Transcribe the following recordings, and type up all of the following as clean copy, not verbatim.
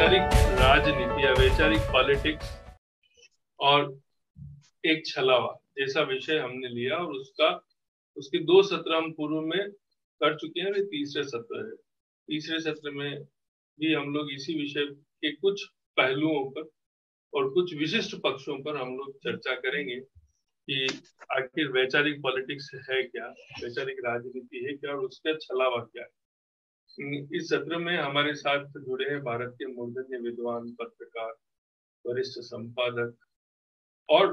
वैचारिक राजनीति या वैचारिक पॉलिटिक्स और एक छलावा जैसा विषय हमने लिया और उसके 2 सत्र हम पूर्व में कर चुके हैं। ये तीसरे सत्र है। तीसरे सत्र में भी हम लोग इसी विषय के कुछ पहलुओं पर और कुछ विशिष्ट पक्षों पर हम लोग चर्चा करेंगे कि आखिर वैचारिक पॉलिटिक्स है क्या, वैचारिक राजनीति है क्या और उसका छलावा क्या है। इस सत्र में हमारे साथ जुड़े हैं भारत के मूर्धन्य विद्वान, पत्रकार, वरिष्ठ संपादक और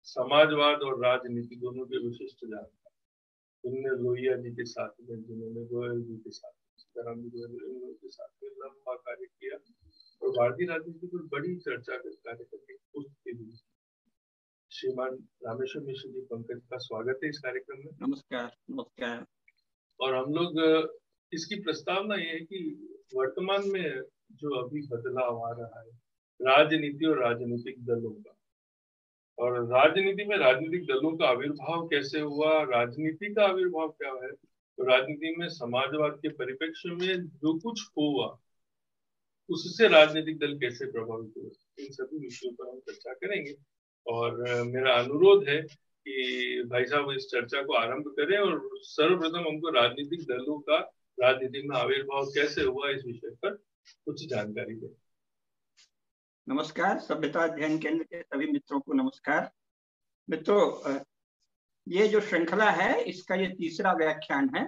समाजवाद और राजनीति दोनों के विशिष्ट जानकार जिनमें लोहिया जी के साथ में, जिन्होंने गोयल जी के साथ के साथ में लंबा कार्य किया और भारतीय राजनीति पर बड़ी चर्चा कार्य करके पुस्तकें दी। श्रीमान रामेश्वर मिश्र जी, पंकज का स्वागत है इस कार्यक्रम में। नमस्कार। नमस्कार। और हम लोग इसकी प्रस्तावना ये है कि वर्तमान में जो अभी बदलाव आ रहा है राजनीति और राजनीतिक दलों का, और राजनीति में राजनीतिक दलों का आविर्भाव कैसे हुआ, राजनीति का आविर्भाव क्या है, तो राजनीति में समाजवाद के परिप्रेक्ष्य में जो कुछ हुआ उससे राजनीतिक दल कैसे प्रभावित हुए, इन सभी विषयों पर हम चर्चा करेंगे। और मेरा अनुरोध है कि भाई साहब इस चर्चा को आरंभ करें और सर्वप्रथम हमको राजनीतिक दलों का राजनीति में आविर्भाव कैसे हुआ इस विषय पर कुछ जानकारी दें। नमस्कार। सभ्यता अध्ययन केंद्र के सभी मित्रों को नमस्कार। मित्रों, ये जो श्रृंखला है इसका ये तीसरा व्याख्यान है।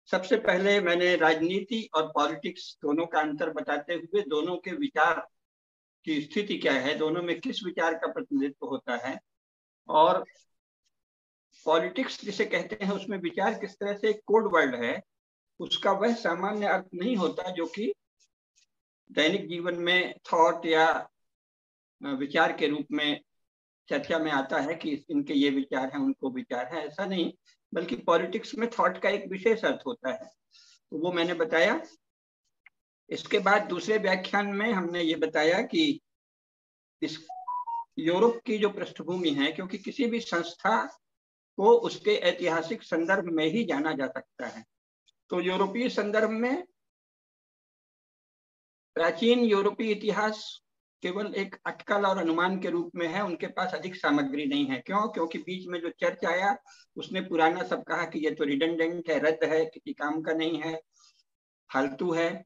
सबसे पहले मैंने राजनीति और पॉलिटिक्स दोनों का अंतर बताते हुए दोनों के विचार की स्थिति क्या है, दोनों में किस विचार का प्रतिनिधित्व होता है और पॉलिटिक्स जिसे कहते हैं उसमें विचार किस तरह से एक कोड वर्ड है, उसका वह सामान्य अर्थ नहीं होता जो कि दैनिक जीवन में थॉट या विचार के रूप में चर्चा में आता है कि इनके ये विचार हैं, उनको विचार है, ऐसा नहीं, बल्कि पॉलिटिक्स में थॉट का एक विशेष अर्थ होता है, तो वो मैंने बताया। इसके बाद दूसरे व्याख्यान में हमने ये बताया कि इस यूरोप की जो पृष्ठभूमि है, क्योंकि किसी भी संस्था को उसके ऐतिहासिक संदर्भ में ही जाना जा सकता है, तो यूरोपीय संदर्भ में प्राचीन यूरोपीय इतिहास केवल एक अटकल और अनुमान के रूप में है, उनके पास अधिक सामग्री नहीं है। क्यों? क्योंकि बीच में जो चर्च आया उसने पुराना सब कहा कि ये तो रिडंडेंट है, रद्द है, किसी काम का नहीं है, फालतू है,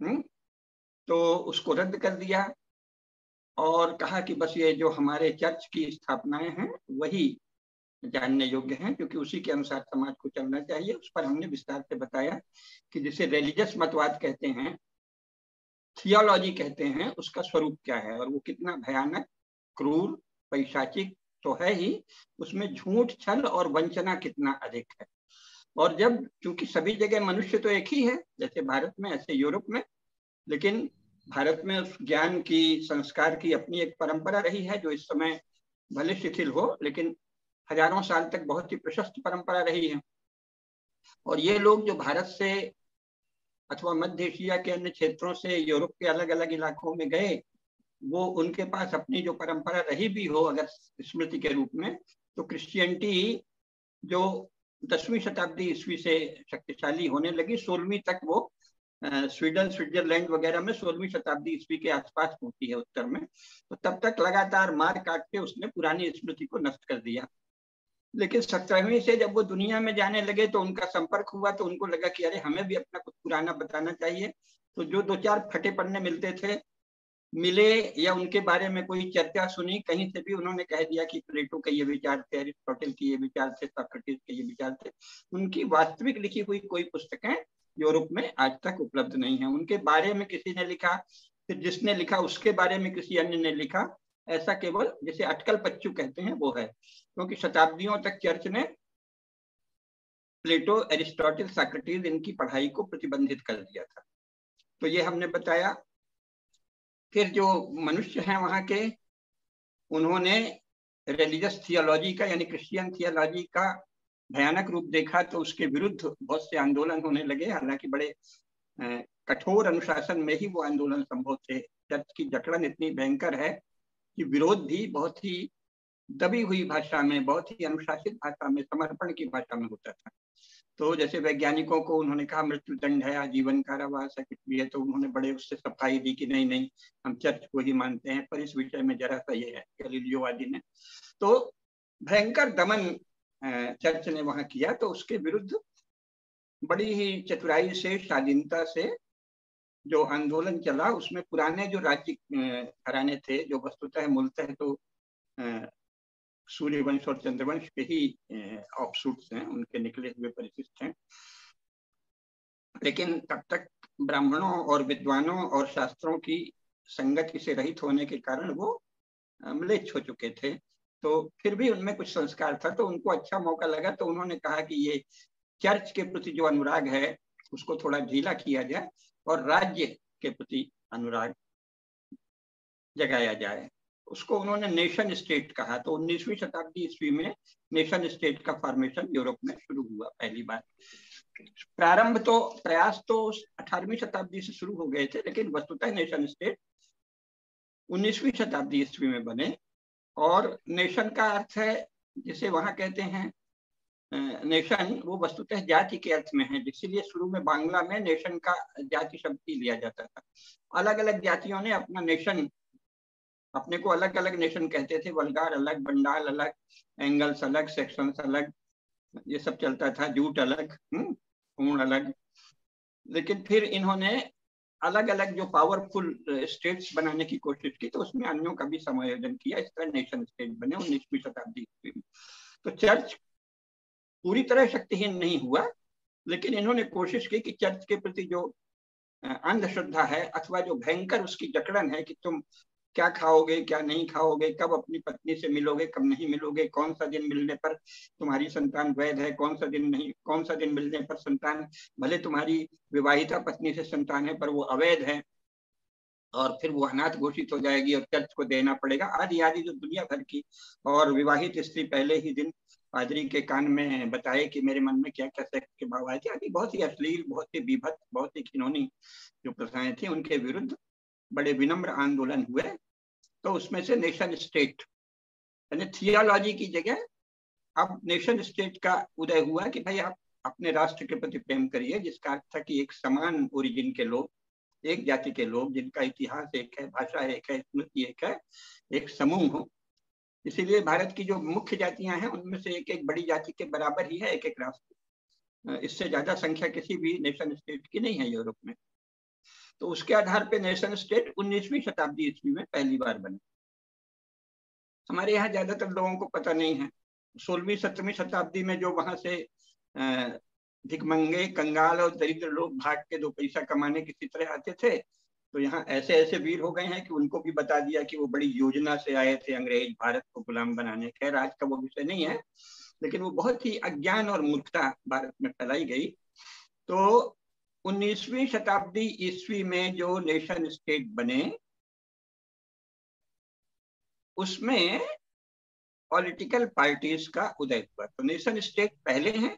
तो उसको रद्द कर दिया और कहा कि बस ये जो हमारे चर्च की स्थापनाएं हैं वही जानने योग्य हैं, क्योंकि उसी के अनुसार समाज को चलना चाहिए। उस पर हमने विस्तार से बताया कि जिसे रिलीजियस मतवाद कहते हैं, थियोलॉजी कहते हैं, उसका स्वरूप क्या है और वो कितना भयानक, क्रूर, पैशाचिक तो है ही, उसमें झूठ, छल और वंचना कितना अधिक है। और जब चूंकि सभी जगह मनुष्य तो एक ही है, जैसे भारत में ऐसे यूरोप में, लेकिन भारत में उस ज्ञान की, संस्कार की अपनी एक परंपरा रही है जो इस समय भले शिथिल हो, लेकिन हजारों साल तक बहुत ही प्रशस्त परंपरा रही है। और ये लोग जो भारत से अथवा मध्य एशिया के अन्य क्षेत्रों से यूरोप के अलग अलग इलाकों में गए, वो उनके पास अपनी जो परंपरा रही भी हो अगर स्मृति के रूप में, तो क्रिश्चियनिटी जो 10वीं शताब्दी ईस्वी से शक्तिशाली होने लगी, 16वीं तक वो स्वीडन, स्विट्जरलैंड वगैरह में 16वीं शताब्दी ईस्वी के आसपास पहुंची है उत्तर में, तो तब तक लगातार मार काट के उसने पुरानी स्मृति को नष्ट कर दिया। लेकिन 17वीं से जब वो दुनिया में जाने लगे तो उनका संपर्क हुआ, तो उनको लगा कि अरे हमें भी अपना कुछ पुराना बताना चाहिए। तो जो 2-4 फटे पन्ने मिलते थे, मिले या उनके बारे में कोई चर्चा सुनी कहीं से भी, उन्होंने कह दिया कि प्लेटो के ये विचार थे, अरिस्टोटल के ये विचार थे, सोक्रेटिस के ये विचार थे। उनकी वास्तविक लिखी हुई कोई पुस्तकें यूरोप में आज तक उपलब्ध नहीं है। उनके बारे में किसी ने लिखा, फिर जिसने लिखा उसके बारे में किसी अन्य ने लिखा, ऐसा केवल जिसे अटकल पच्चू कहते हैं वो है, क्योंकि शताब्दियों तक चर्च ने प्लेटो, एरिस्टोटल, सोक्रेटिस इनकी पढ़ाई को प्रतिबंधित कर दिया था। तो ये हमने बताया। फिर जो मनुष्य हैं वहाँ के, उन्होंने रिलीजियस थियोलॉजी का यानी क्रिश्चियन थियोलॉजी का भयानक रूप देखा, तो उसके विरुद्ध बहुत से आंदोलन होने लगे। हालांकि बड़े कठोर अनुशासन में ही वो आंदोलन संभव थे। चर्च की जकड़न इतनी भयंकर है कि विरोध भी बहुत ही दबी हुई भाषा में, बहुत ही अनुशासित भाषा में, समर्पण की भाषा में होता था। तो जैसे वैज्ञानिकों को उन्होंने कहा मृत्यु दंड है, आजीवन कारावास है, कुछ भी है, तो उन्होंने बड़े उससे सफाई दी कि नहीं नहीं हम चर्च को ही मानते हैं। पर इस विषय में जरा सा ये है गैलीलियोवादी ने तो भयंकर दमन चर्च ने वहां किया। तो उसके विरुद्ध बड़ी ही चतुराई से, शालीनता से जो आंदोलन चला, उसमें पुराने जो राज्य घराने थे, जो वस्तुतः मूलतः तो सूर्यवंश और चंद्रवंश के ही ऑफशूट्स हैं, उनके निकले हुए परिशिष्ट हैं, लेकिन तब तक ब्राह्मणों और विद्वानों और शास्त्रों की संगति से रहित होने के कारण वो म्लेच्छ हो चुके थे। तो फिर भी उनमें कुछ संस्कार था, तो उनको अच्छा मौका लगा, तो उन्होंने कहा कि ये चर्च के प्रति जो अनुराग है उसको थोड़ा ढीला किया जाए और राज्य के प्रति अनुराग जगाया जाए। उसको उन्होंने नेशन स्टेट कहा। तो 19वीं शताब्दी ईस्वी में नेशन स्टेट का फॉर्मेशन यूरोप में शुरू हुआ पहली बार। प्रयास तो 18वीं शताब्दी से शुरू हो गए थे, लेकिन वस्तुतः नेशन स्टेट 19वीं शताब्दी ईस्वी में बने। और नेशन का अर्थ है, जिसे वहां कहते हैं नेशन, वो वस्तुतः जाति के अर्थ में है, इसीलिए शुरू में बांग्ला में नेशन का जाति शब्द ही लिया जाता था। अलग अलग जातियों ने अपना नेशन, अपने को अलग अलग नेशन कहते थे, वल्गार अलग, बंडाल अलग, एंगल्स अलग, सेक्शंस अलग, ये सब चलता था, जूट अलग, ऊन अलग। लेकिन फिर इन्होंने अलग अलग जो पावरफुल स्टेट्स बनाने की कोशिश की, तो उसमें अन्यों का भी समायोजन किया, इस तरह नेशन स्टेट बने 19वीं शताब्दी में। तो चर्च पूरी तरह शक्तिहीन नहीं हुआ, लेकिन इन्होंने कोशिश की कि चर्च के प्रति जो अंधश्रद्धा है अथवा जो भयंकर उसकी जकड़न है कि तुम क्या खाओगे, क्या नहीं खाओगे, कब अपनी पत्नी से मिलोगे, कब नहीं मिलोगे, कौन सा दिन मिलने पर तुम्हारी संतान वैध है, कौन सा दिन नहीं, कौन सा दिन मिलने पर संतान, भले तुम्हारी विवाहिता पत्नी से संतान है पर वो अवैध है और फिर वो अनाथ घोषित हो जाएगी और चर्च को देना पड़ेगा, आदि आदि जो दुनिया भर की। और विवाहित स्त्री पहले ही दिन पादरी के कान में बताए कि मेरे मन में क्या क्या सेक्स के भाव आए थे, आदि बहुत ही अश्लील, बहुत ही विभत्स, बहुत ही घिनौनी जो प्रथाएं थी, उनके विरुद्ध बड़े विनम्र आंदोलन हुए। तो उसमें से नेशन स्टेट यानी थियोलॉजी की जगह अब नेशन स्टेट का उदय हुआ कि भाई आप अपने राष्ट्र के प्रति प्रेम करिए, जिसका अर्थ था कि एक समान ओरिजिन के लोग, एक जाति के लोग, जिनका इतिहास एक है, भाषा एक है, स्मृति एक है, एक समूह हो। इसीलिए भारत की जो मुख्य जातियां हैं उनमें से एक एक बड़ी जाति के बराबर ही है एक एक राष्ट्र, इससे ज्यादा संख्या किसी भी नेशन स्टेट की नहीं है यूरोप में। तो उसके आधार पे नेशन स्टेट 19वीं शताब्दी ईस्वी में पहली बार बने। हमारे यहाँ ज्यादातर लोगों को पता नहीं है, 16वीं 17वीं शताब्दी में जो वहां से भिखमंगे, कंगाल और दरिद्र लोग भाग के 2 पैसा कमाने किसी तरह आते थे, तो यहाँ ऐसे ऐसे वीर हो गए हैं कि उनको भी बता दिया कि वो बड़ी योजना से आए थे अंग्रेज भारत को गुलाम बनाने। खैर आज का वो विषय नहीं है, लेकिन वो बहुत ही अज्ञान और मूर्खता भारत में फैलाई गई। तो 19वीं शताब्दी ईस्वी में जो नेशन स्टेट बने उसमें पॉलिटिकल पार्टीज का उदय हुआ। तो नेशन स्टेट पहले हैं,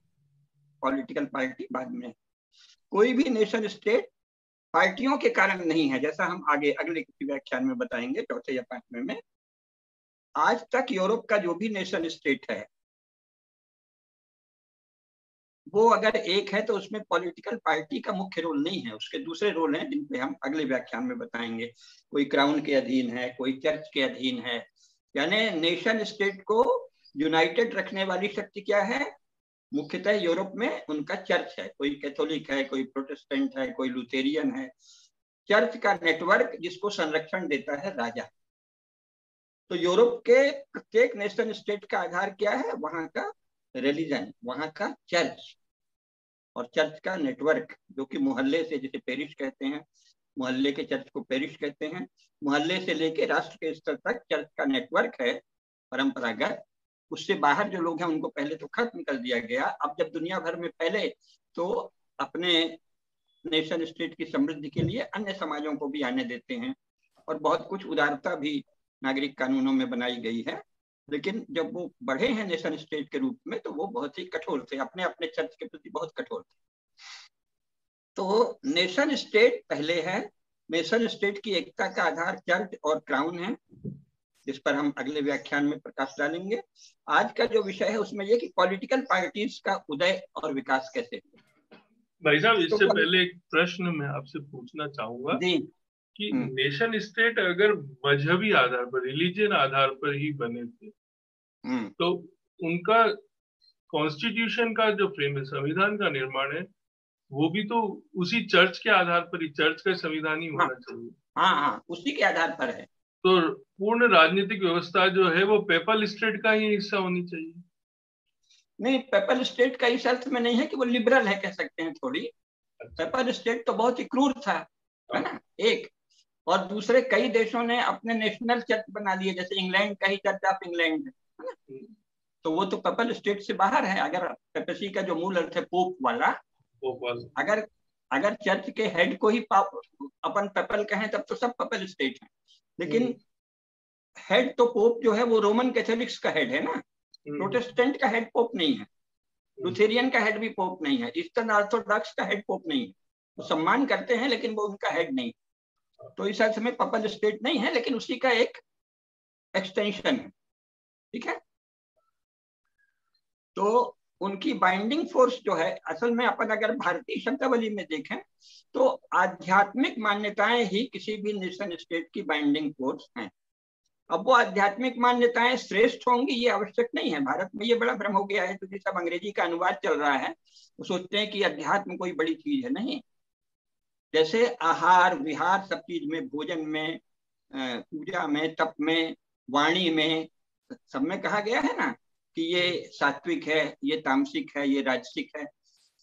पॉलिटिकल पार्टी बाद में। कोई भी नेशन स्टेट पार्टियों के कारण नहीं है, जैसा हम आगे अगले किसी व्याख्यान में बताएंगे, चौथे या 5वें में। आज तक यूरोप का जो भी नेशन स्टेट है वो अगर एक है तो उसमें पॉलिटिकल पार्टी का मुख्य रोल नहीं है, उसके दूसरे रोल हैं जिन पे हम अगले व्याख्यान में बताएंगे। कोई क्राउन के अधीन है, कोई चर्च के अधीन है। यानी नेशन स्टेट को यूनाइटेड रखने वाली शक्ति क्या है? मुख्यतः यूरोप में उनका चर्च है। कोई कैथोलिक है, कोई प्रोटेस्टेंट है, कोई लुथेरियन है। चर्च का नेटवर्क जिसको संरक्षण देता है राजा। तो यूरोप के प्रत्येक नेशन स्टेट का आधार क्या है? वहां का रिलीजन, वहां का चर्च और चर्च का नेटवर्क, जो कि मोहल्ले से, जिसे पेरिश कहते हैं, मोहल्ले के चर्च को पेरिश कहते हैं। मोहल्ले से लेके राष्ट्र के स्तर तक चर्च का नेटवर्क है परंपरागत। उससे बाहर जो लोग हैं उनको पहले तो खत्म कर दिया गया। अब जब दुनिया भर में फैले तो अपने नेशन स्टेट की समृद्धि के लिए अन्य समाजों को भी आने देते हैं और बहुत कुछ उदारता भी नागरिक कानूनों में बनाई गई है। लेकिन जब वो बढ़े हैं नेशन स्टेट के रूप में तो वो बहुत ही कठोर थे, अपने अपने चर्च के प्रति बहुत कठोर थे। तो नेशन स्टेट पहले है। नेशन स्टेट की एकता का आधार चर्च और क्राउन है। जिस पर हम अगले व्याख्यान में प्रकाश डालेंगे। आज का जो विषय है उसमें यह कि पॉलिटिकल पार्टीज का उदय और विकास कैसे हुआ। भाई साहब, तो इससे पहले एक प्रश्न मैं आपसे पूछना चाहूंगा जी कि नेशन स्टेट अगर मजहबी आधार पर, रिलीजियन आधार पर ही बने थे, तो उनका कॉन्स्टिट्यूशन का जो फ्रेम है, संविधान का निर्माण है, वो भी तो उसी चर्च के आधार पर ही, चर्च का संविधान ही होना चाहिए। हाँ, उसी के आधार पर है। तो पूर्ण राजनीतिक व्यवस्था जो है वो पेपल स्टेट का ही हिस्सा होनी चाहिए। नहीं, पेपल स्टेट का इस अर्थ में नहीं है कि वो लिबरल है, कह सकते हैं थोड़ी। पेपल स्टेट तो बहुत ही क्रूर था, है ना, एक। और दूसरे कई देशों ने अपने नेशनल चर्च बना लिए, जैसे इंग्लैंड का ही चर्च ऑफ इंग्लैंड, है ना। तो वो तो पेपल स्टेट से बाहर है। अगर पेपेसी का जो मूल अर्थ है पोप वाला, अगर चर्च के हेड को ही अपन पेपल कहें तब तो सब पेपल स्टेट है। लेकिन हेड तो पोप जो है वो रोमन कैथोलिक्स का हेड है ना, प्रोटेस्टेंट का हेड पोप नहीं है, लुथेरियन का हेड भी पोप नहीं है, ईस्टर्न ऑर्थोडॉक्स का हेड पोप नहीं है। वो सम्मान करते हैं लेकिन वो उनका हेड नहीं। तो इस अर्थ में पेपल स्टेट नहीं है, लेकिन उसी का एक एक्सटेंशन है, ठीक है। तो उनकी बाइंडिंग फोर्स जो है, असल में अपन अगर भारतीय शब्दावली में देखें तो आध्यात्मिक मान्यताएं ही किसी भी नेशन स्टेट की बाइंडिंग फोर्स हैं। अब वो आध्यात्मिक मान्यताएं श्रेष्ठ होंगी ये आवश्यक नहीं है। भारत में ये बड़ा भ्रम हो गया है, क्योंकि सब अंग्रेजी का अनुवाद चल रहा है, वो सोचते हैं कि अध्यात्म कोई बड़ी चीज है। नहीं, जैसे आहार विहार सब चीज में, भोजन में, पूजा में, तप में, वाणी में, सब में कहा गया है ना कि ये सात्विक है, ये तामसिक है, ये राजसिक है।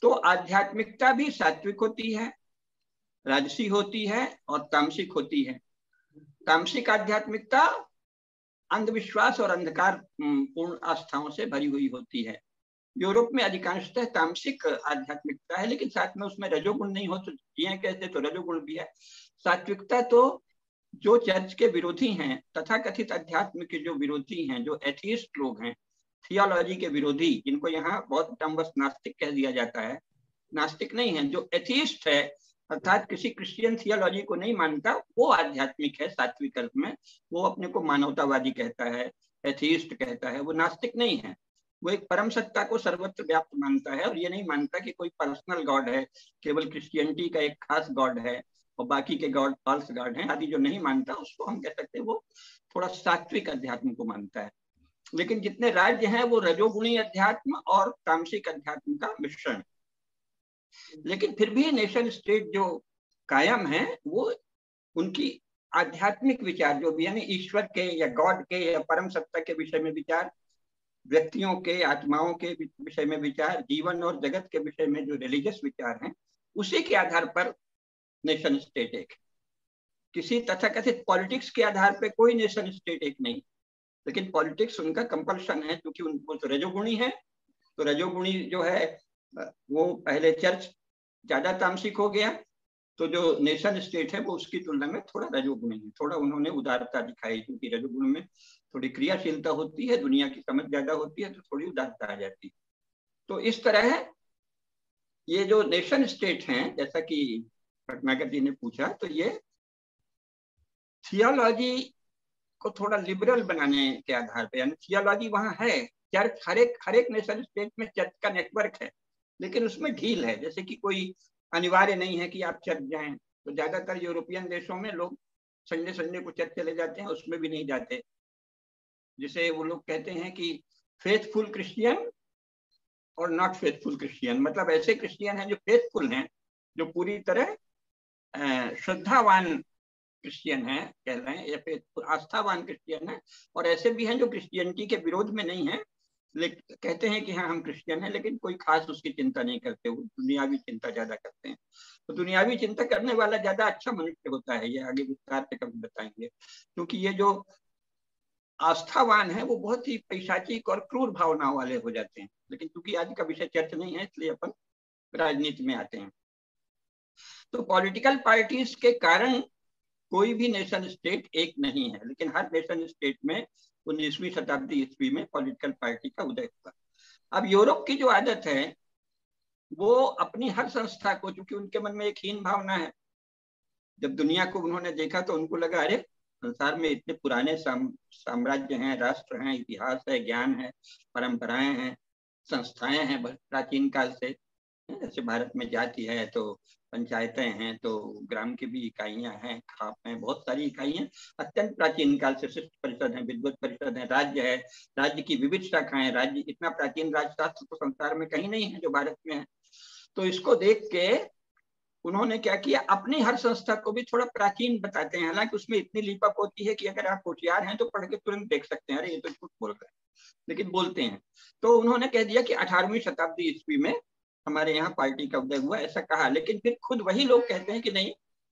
तो आध्यात्मिकता भी सात्विक होती है, राजसी होती है और तामसिक होती है। तामसिक आध्यात्मिकता अंधविश्वास और अंधकार पूर्ण आस्थाओं से भरी हुई होती है। यूरोप में अधिकांशतः तामसिक आध्यात्मिकता है, लेकिन साथ में उसमें रजोगुण नहीं हो तो जिए कैसे, तो रजोगुण भी है। सात्विकता तो जो चर्च के विरोधी हैं, तथाकथित अध्यात्म के जो विरोधी हैं, जो एथियस्ट लोग हैं, थियोलॉजी के विरोधी, जिनको यहाँ बहुत टम्बस नास्तिक कह दिया जाता है, नास्तिक नहीं है, जो एथियस्ट है अर्थात किसी क्रिश्चियन थियोलॉजी को नहीं मानता, वो आध्यात्मिक है सात्विक अर्थ में। वो अपने को मानवतावादी कहता है, एथियस्ट कहता है, वो नास्तिक नहीं है। वो एक परम सत्ता को सर्वत्र व्याप्त मानता है और ये नहीं मानता कि कोई पर्सनल गॉड है, केवल क्रिश्चियनिटी का एक खास गॉड है और बाकी के गॉड फॉल्स गॉड हैं आदि। जो नहीं मानता उसको हम कह सकते हैं वो थोड़ा सात्विक अध्यात्म को मानता है। लेकिन जितने राज्य हैं वो रजोगुणी अध्यात्म और तामसिक अध्यात्म का मिश्रण। लेकिन फिर भी नेशन स्टेट जो कायम है वो उनकी आध्यात्मिक विचार जो भी, यानी ईश्वर के या गॉड के या परम सत्ता के विषय में विचार, व्यक्तियों के, आत्माओं के विषय में विचार, जीवन और जगत के विषय में जो रिलीजियस विचार हैं, उसी के आधार पर नेशन स्टेट एक। किसी तथाकथित पॉलिटिक्स के आधार पर कोई नेशन स्टेट एक नहीं। लेकिन पॉलिटिक्स उनका कंपल्शन है, क्योंकि उनको तो रजोगुणी है। तो रजोगुणी जो है वो पहले चर्च ज्यादा तामसिक हो गया, तो जो नेशन स्टेट है वो उसकी तुलना में थोड़ा रजोगुणी है। थोड़ा उन्होंने उदारता दिखाई, क्योंकि रजोगुण में थोड़ी क्रियाशीलता होती है, दुनिया की समझ ज्यादा होती है, तो थोड़ी उदारता आ जाती है। तो इस तरह ये जो नेशन स्टेट हैं, जैसा कि भटनागर जी ने पूछा, तो ये थियोलॉजी को थोड़ा लिबरल बनाने के आधार पर, यानी थियोलॉजी वहां है, चर्च हर एक नेशन स्टेट में चर्च का नेटवर्क है, लेकिन उसमें ढील है। जैसे कि कोई अनिवार्य नहीं है कि आप चर्च जाएं। तो ज्यादातर यूरोपियन देशों में लोग संडे को चर्च चले जाते हैं, उसमें भी नहीं जाते। जिसे वो लोग कहते हैं कि फेथफुल क्रिश्चियन और नॉट फेथफुल क्रिश्चियन। मतलब ऐसे क्रिश्चियन हैं जो फेथफुल हैं, जो पूरी तरह श्रद्धावान क्रिश्चियन है कह रहे हैं, या फिर आस्थावान क्रिश्चियन है। और ऐसे भी हैं जो क्रिश्चियनिटी के विरोध में नहीं है, लेकिन कहते हैं कि हाँ हम क्रिश्चियन हैं, लेकिन कोई खास उसकी चिंता नहीं करते, वो दुनियावी चिंता ज्यादा करते हैं। तो दुनियावी चिंता करने वाला ज्यादा अच्छा मनुष्य होता है, ये आगे विस्तार से कभी बताएंगे। क्योंकि ये जो आस्थावान है वो बहुत ही पैशाचिक और क्रूर भावनाओं वाले हो जाते हैं। लेकिन क्योंकि आज का विषय चर्च नहीं है, इसलिए अपन राजनीति में आते हैं। तो पॉलिटिकल पार्टीज के कारण कोई भी नेशन स्टेट एक नहीं है, लेकिन हर नेशन स्टेट में 19वीं शताब्दी ईस्वी में पॉलिटिकल पार्टी का उदय हुआ। अब यूरोप की जो आदत है वो अपनी हर संस्था को, क्योंकि उनके मन में एक हीन भावना है, जब दुनिया को उन्होंने देखा तो उनको लगा अरे संसार में इतने पुराने साम्राज्य हैं, राष्ट्र हैं, इतिहास है, ज्ञान है, परंपराएं हैं, संस्थाएं हैं बहुत प्राचीन काल से। जैसे भारत में जाति है तो पंचायतें हैं, तो ग्राम की भी इकाइयां हैं, खाप हैं, बहुत सारी इकाइयां अत्यंत प्राचीन काल से। शिष्ट परिषद है, विद्वत परिषद है, राज्य है, राज्य की विविध शाखाएं। राज्य इतना प्राचीन राजशास्त्र तो संसार में कहीं नहीं है जो भारत में है। तो इसको देख के उन्होंने क्या किया, अपनी हर संस्था को भी थोड़ा प्राचीन बताते हैं। हालांकि उसमें इतनी लीपअप होती है कि अगर आप होशियार हैं तो पढ़ के तुरंत देख सकते हैं, अरे ये तो झूठ बोल रहे हैं, लेकिन बोलते हैं। तो उन्होंने कह दिया कि 18वीं शताब्दी ईस्वी में हमारे यहाँ पार्टी का उदय हुआ, ऐसा कहा। लेकिन फिर खुद वही लोग कहते हैं कि नहीं,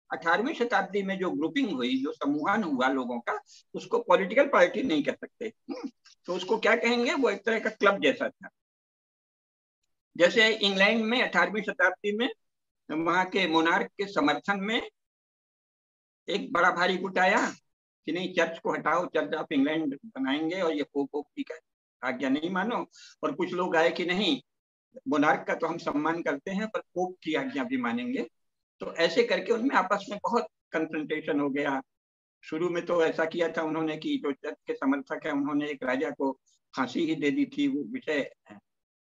18वीं शताब्दी में जो ग्रुपिंग हुई, जो समूहन हुआ लोगों का, उसको पॉलिटिकल पार्टी नहीं कह सकते। तो उसको क्या कहेंगे, वो एक तरह का क्लब जैसा था। जैसे इंग्लैंड में 18वीं शताब्दी में वहां के मोनार्क के समर्थन में एक बड़ा भारी गुट आया कि नहीं, चर्च को हटाओ, चर्च ऑफ इंग्लैंड बनाएंगे और ये पोप की आज्ञा नहीं मानो। और कुछ लोग आए कि नहीं, मोनार्क का तो हम सम्मान करते हैं पर पोप की आज्ञा भी मानेंगे। तो ऐसे करके उनमें आपस में बहुत कन्फ्रंटेशन हो गया। शुरू में तो ऐसा किया था उन्होंने कि जो चर्च के समर्थक है उन्होंने एक राजा को फांसी ही दे दी थी। वो विषय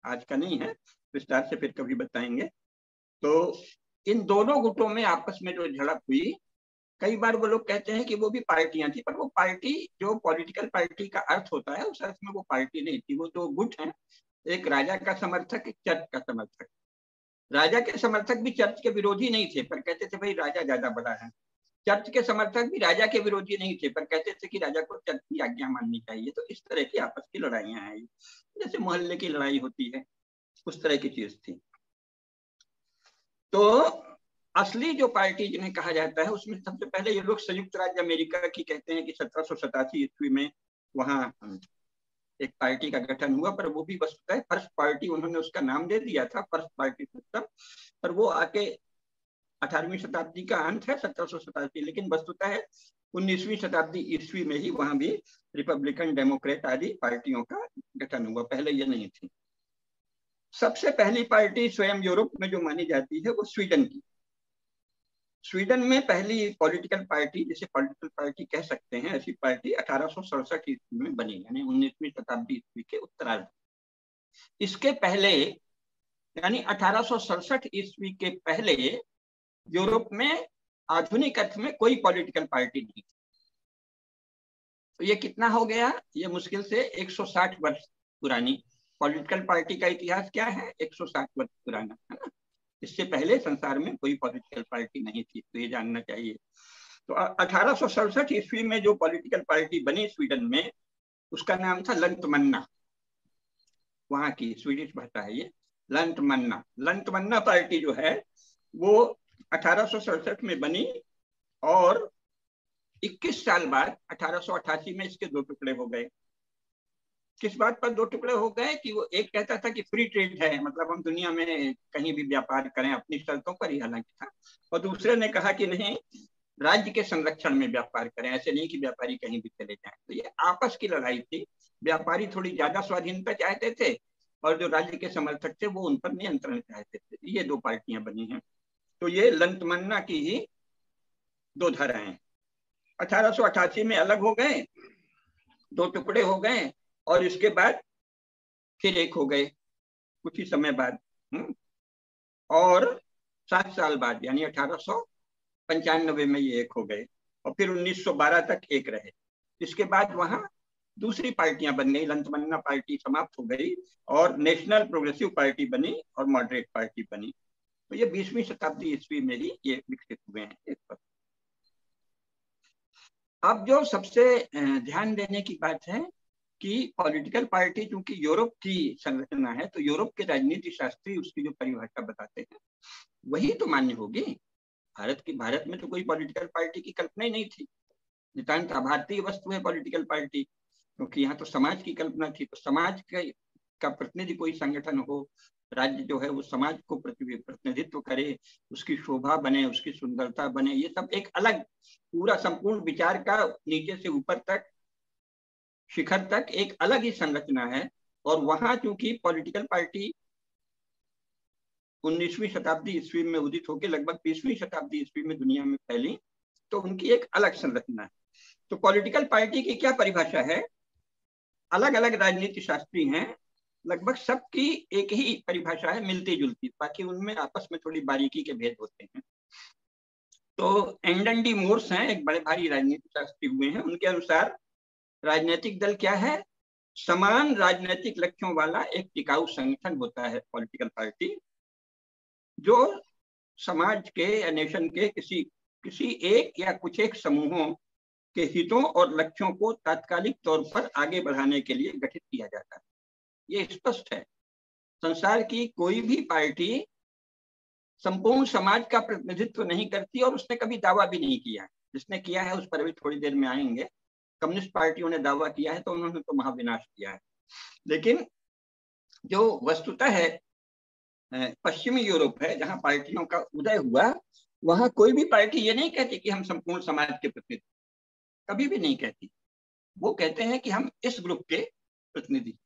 आज का नहीं है, विस्तार से फिर कभी बताएंगे। तो इन दोनों गुटों में आपस में जो झड़प हुई, कई बार वो लोग कहते हैं कि वो भी पार्टियां थी, पर वो पार्टी जो पॉलिटिकल पार्टी का अर्थ होता है उस अर्थ में वो पार्टी नहीं थी। वो दो गुट हैं, एक राजा का समर्थक, एक चर्च का समर्थक। राजा के समर्थक भी चर्च के विरोधी नहीं थे, पर कहते थे भाई राजा ज्यादा बड़ा है। चर्च के समर्थक भी राजा के विरोधी नहीं थे, पर कहते थे कि राजा को चर्च की आज्ञा माननी चाहिए। तो इस तरह की आपस की लड़ाइयां हैं, जैसे मोहल्ले की लड़ाई होती है, उस तरह की चीज थी। तो असली जो पार्टी जिन्हें कहा जाता है, उसमें सबसे पहले ये लोग संयुक्त राज्य अमेरिका की कहते हैं कि 1787 ईस्वी में वहां एक पार्टी का गठन हुआ। पर वो भी वस्तुतः फर्स्ट पार्टी, उन्होंने उसका नाम दे दिया था फर्स्ट पार्टी सिस्टम, पर वो आके 18वीं शताब्दी का अंत है 1787, लेकिन वस्तुतः 19वीं शताब्दी ईस्वी में ही वहां भी रिपब्लिकन, डेमोक्रेट आदि पार्टियों का गठन हुआ, पहले ये नहीं थी। सबसे पहली पार्टी स्वयं यूरोप में जो मानी जाती है वो स्वीडन की। स्वीडन में पहली पॉलिटिकल पार्टी, जिसे पॉलिटिकल पार्टी कह सकते हैं, ऐसी पार्टी 1867 ईस्वी में बनी, यानी 19वीं शताब्दी ईस्वी के उत्तरार्ध। इसके पहले यानी 1867 ईस्वी के पहले यूरोप में आधुनिक अर्थ में कोई पॉलिटिकल पार्टी नहीं थी। तो ये कितना हो गया, ये मुश्किल से 160 वर्ष पुरानी पॉलिटिकल पार्टी का इतिहास क्या है, 160 वर्ष पुराना है ना। इससे पहले संसार में कोई पॉलिटिकल पार्टी नहीं थी, तो ये जानना चाहिए। तो 1867 ईस्वी में जो पॉलिटिकल पार्टी बनी स्वीडन में, उसका नाम था लंतमन्ना। वहां की स्वीडिश भाषा है ये, लंतमन्ना। लंतमन्ना पार्टी जो है वो 1867 में बनी और 21 साल बाद 1888 में इसके दो टुकड़े हो गए। किस बात पर दो टुकड़े हो गए कि वो एक कहता था कि फ्री ट्रेड है, मतलब हम दुनिया में कहीं भी व्यापार करें अपनी शर्तों पर ही, हालांकि था। और दूसरे ने कहा कि नहीं, राज्य के संरक्षण में व्यापार करें, ऐसे नहीं कि व्यापारी कहीं भी चले जाएं। तो ये आपस की लड़ाई थी। व्यापारी थोड़ी ज्यादा स्वाधीनता चाहते थे और जो राज्य के समर्थक थे वो उन पर नियंत्रण चाहते थे। ये दो पार्टियां बनी हैं। तो ये लंतमन्ना की ही दो धाराएं हैं। 1888 में अलग हो गए, दो टुकड़े हो गए, और इसके बाद फिर एक हो गए कुछ ही समय बाद। और 7 साल बाद यानी 1895 में ये एक हो गए, और फिर 1912 तक एक रहे। इसके बाद वहां दूसरी पार्टियां बन गई, लंतमन्ना पार्टी समाप्त हो गई और नेशनल प्रोग्रेसिव पार्टी बनी और मॉडरेट पार्टी बनी। तो ये 20वीं शताब्दी ईस्वी में ही ये विकसित हुए हैं इस पर। अब जो सबसे ध्यान देने की बात है कि पॉलिटिकल पार्टी चूंकि यूरोप की संरचना है, तो यूरोप के राजनीति शास्त्री उसकी जो परिभाषा बताते हैं वही तो मान्य होगी। भारत में तो कोई पॉलिटिकल पार्टी की कल्पना ही नहीं थी। नितांत भारतीय वस्तु है पॉलिटिकल पार्टी, क्योंकि यहाँ तो समाज की कल्पना थी। तो समाज का प्रतिनिधि कोई संगठन हो, राज्य जो है वो समाज को प्रतिनिधित्व करे, उसकी शोभा बने, उसकी सुंदरता बने, ये सब एक अलग पूरा संपूर्ण विचार का नीचे से ऊपर तक, शिखर तक एक अलग ही संरचना है। और वहां चूंकि पॉलिटिकल पार्टी 19वीं शताब्दी ईस्वी में उदित होकर लगभग 20वीं शताब्दी ईस्वी में दुनिया में फैली, तो उनकी एक अलग संरचना है। तो पॉलिटिकल पार्टी की क्या परिभाषा है? अलग अलग राजनीति शास्त्री हैं, लगभग सबकी एक ही परिभाषा है, मिलती जुलती, बाकी उनमें आपस में थोड़ी बारीकी के भेद होते हैं। तो एंडन डी मोर्स हैं, एक बड़े भारी राजनीति शास्त्री हुए हैं, उनके अनुसार राजनीतिक दल क्या है? समान राजनीतिक लक्ष्यों वाला एक टिकाऊ संगठन होता है पॉलिटिकल पार्टी, जो समाज के या नेशन के किसी एक या कुछ एक समूहों के हितों और लक्ष्यों को तात्कालिक तौर पर आगे बढ़ाने के लिए गठित किया जाता है। ये स्पष्ट है। संसार की कोई भी पार्टी संपूर्ण समाज का प्रतिनिधित्व नहीं करती और उसने कभी दावा भी नहीं किया। जिसने किया है उस पर भी थोड़ी देर में आएंगे। कम्युनिस्ट पार्टियों ने दावा किया है तो उन्होंने तो महाविनाश किया है। लेकिन जो वस्तुतः है पश्चिमी यूरोप है, जहां पार्टियों का उदय हुआ, वहां कोई भी पार्टी ये नहीं कहती कि हम संपूर्ण समाज के प्रतिनिधि, कभी भी नहीं कहती। वो कहते हैं कि हम इस ग्रुप के प्रतिनिधि।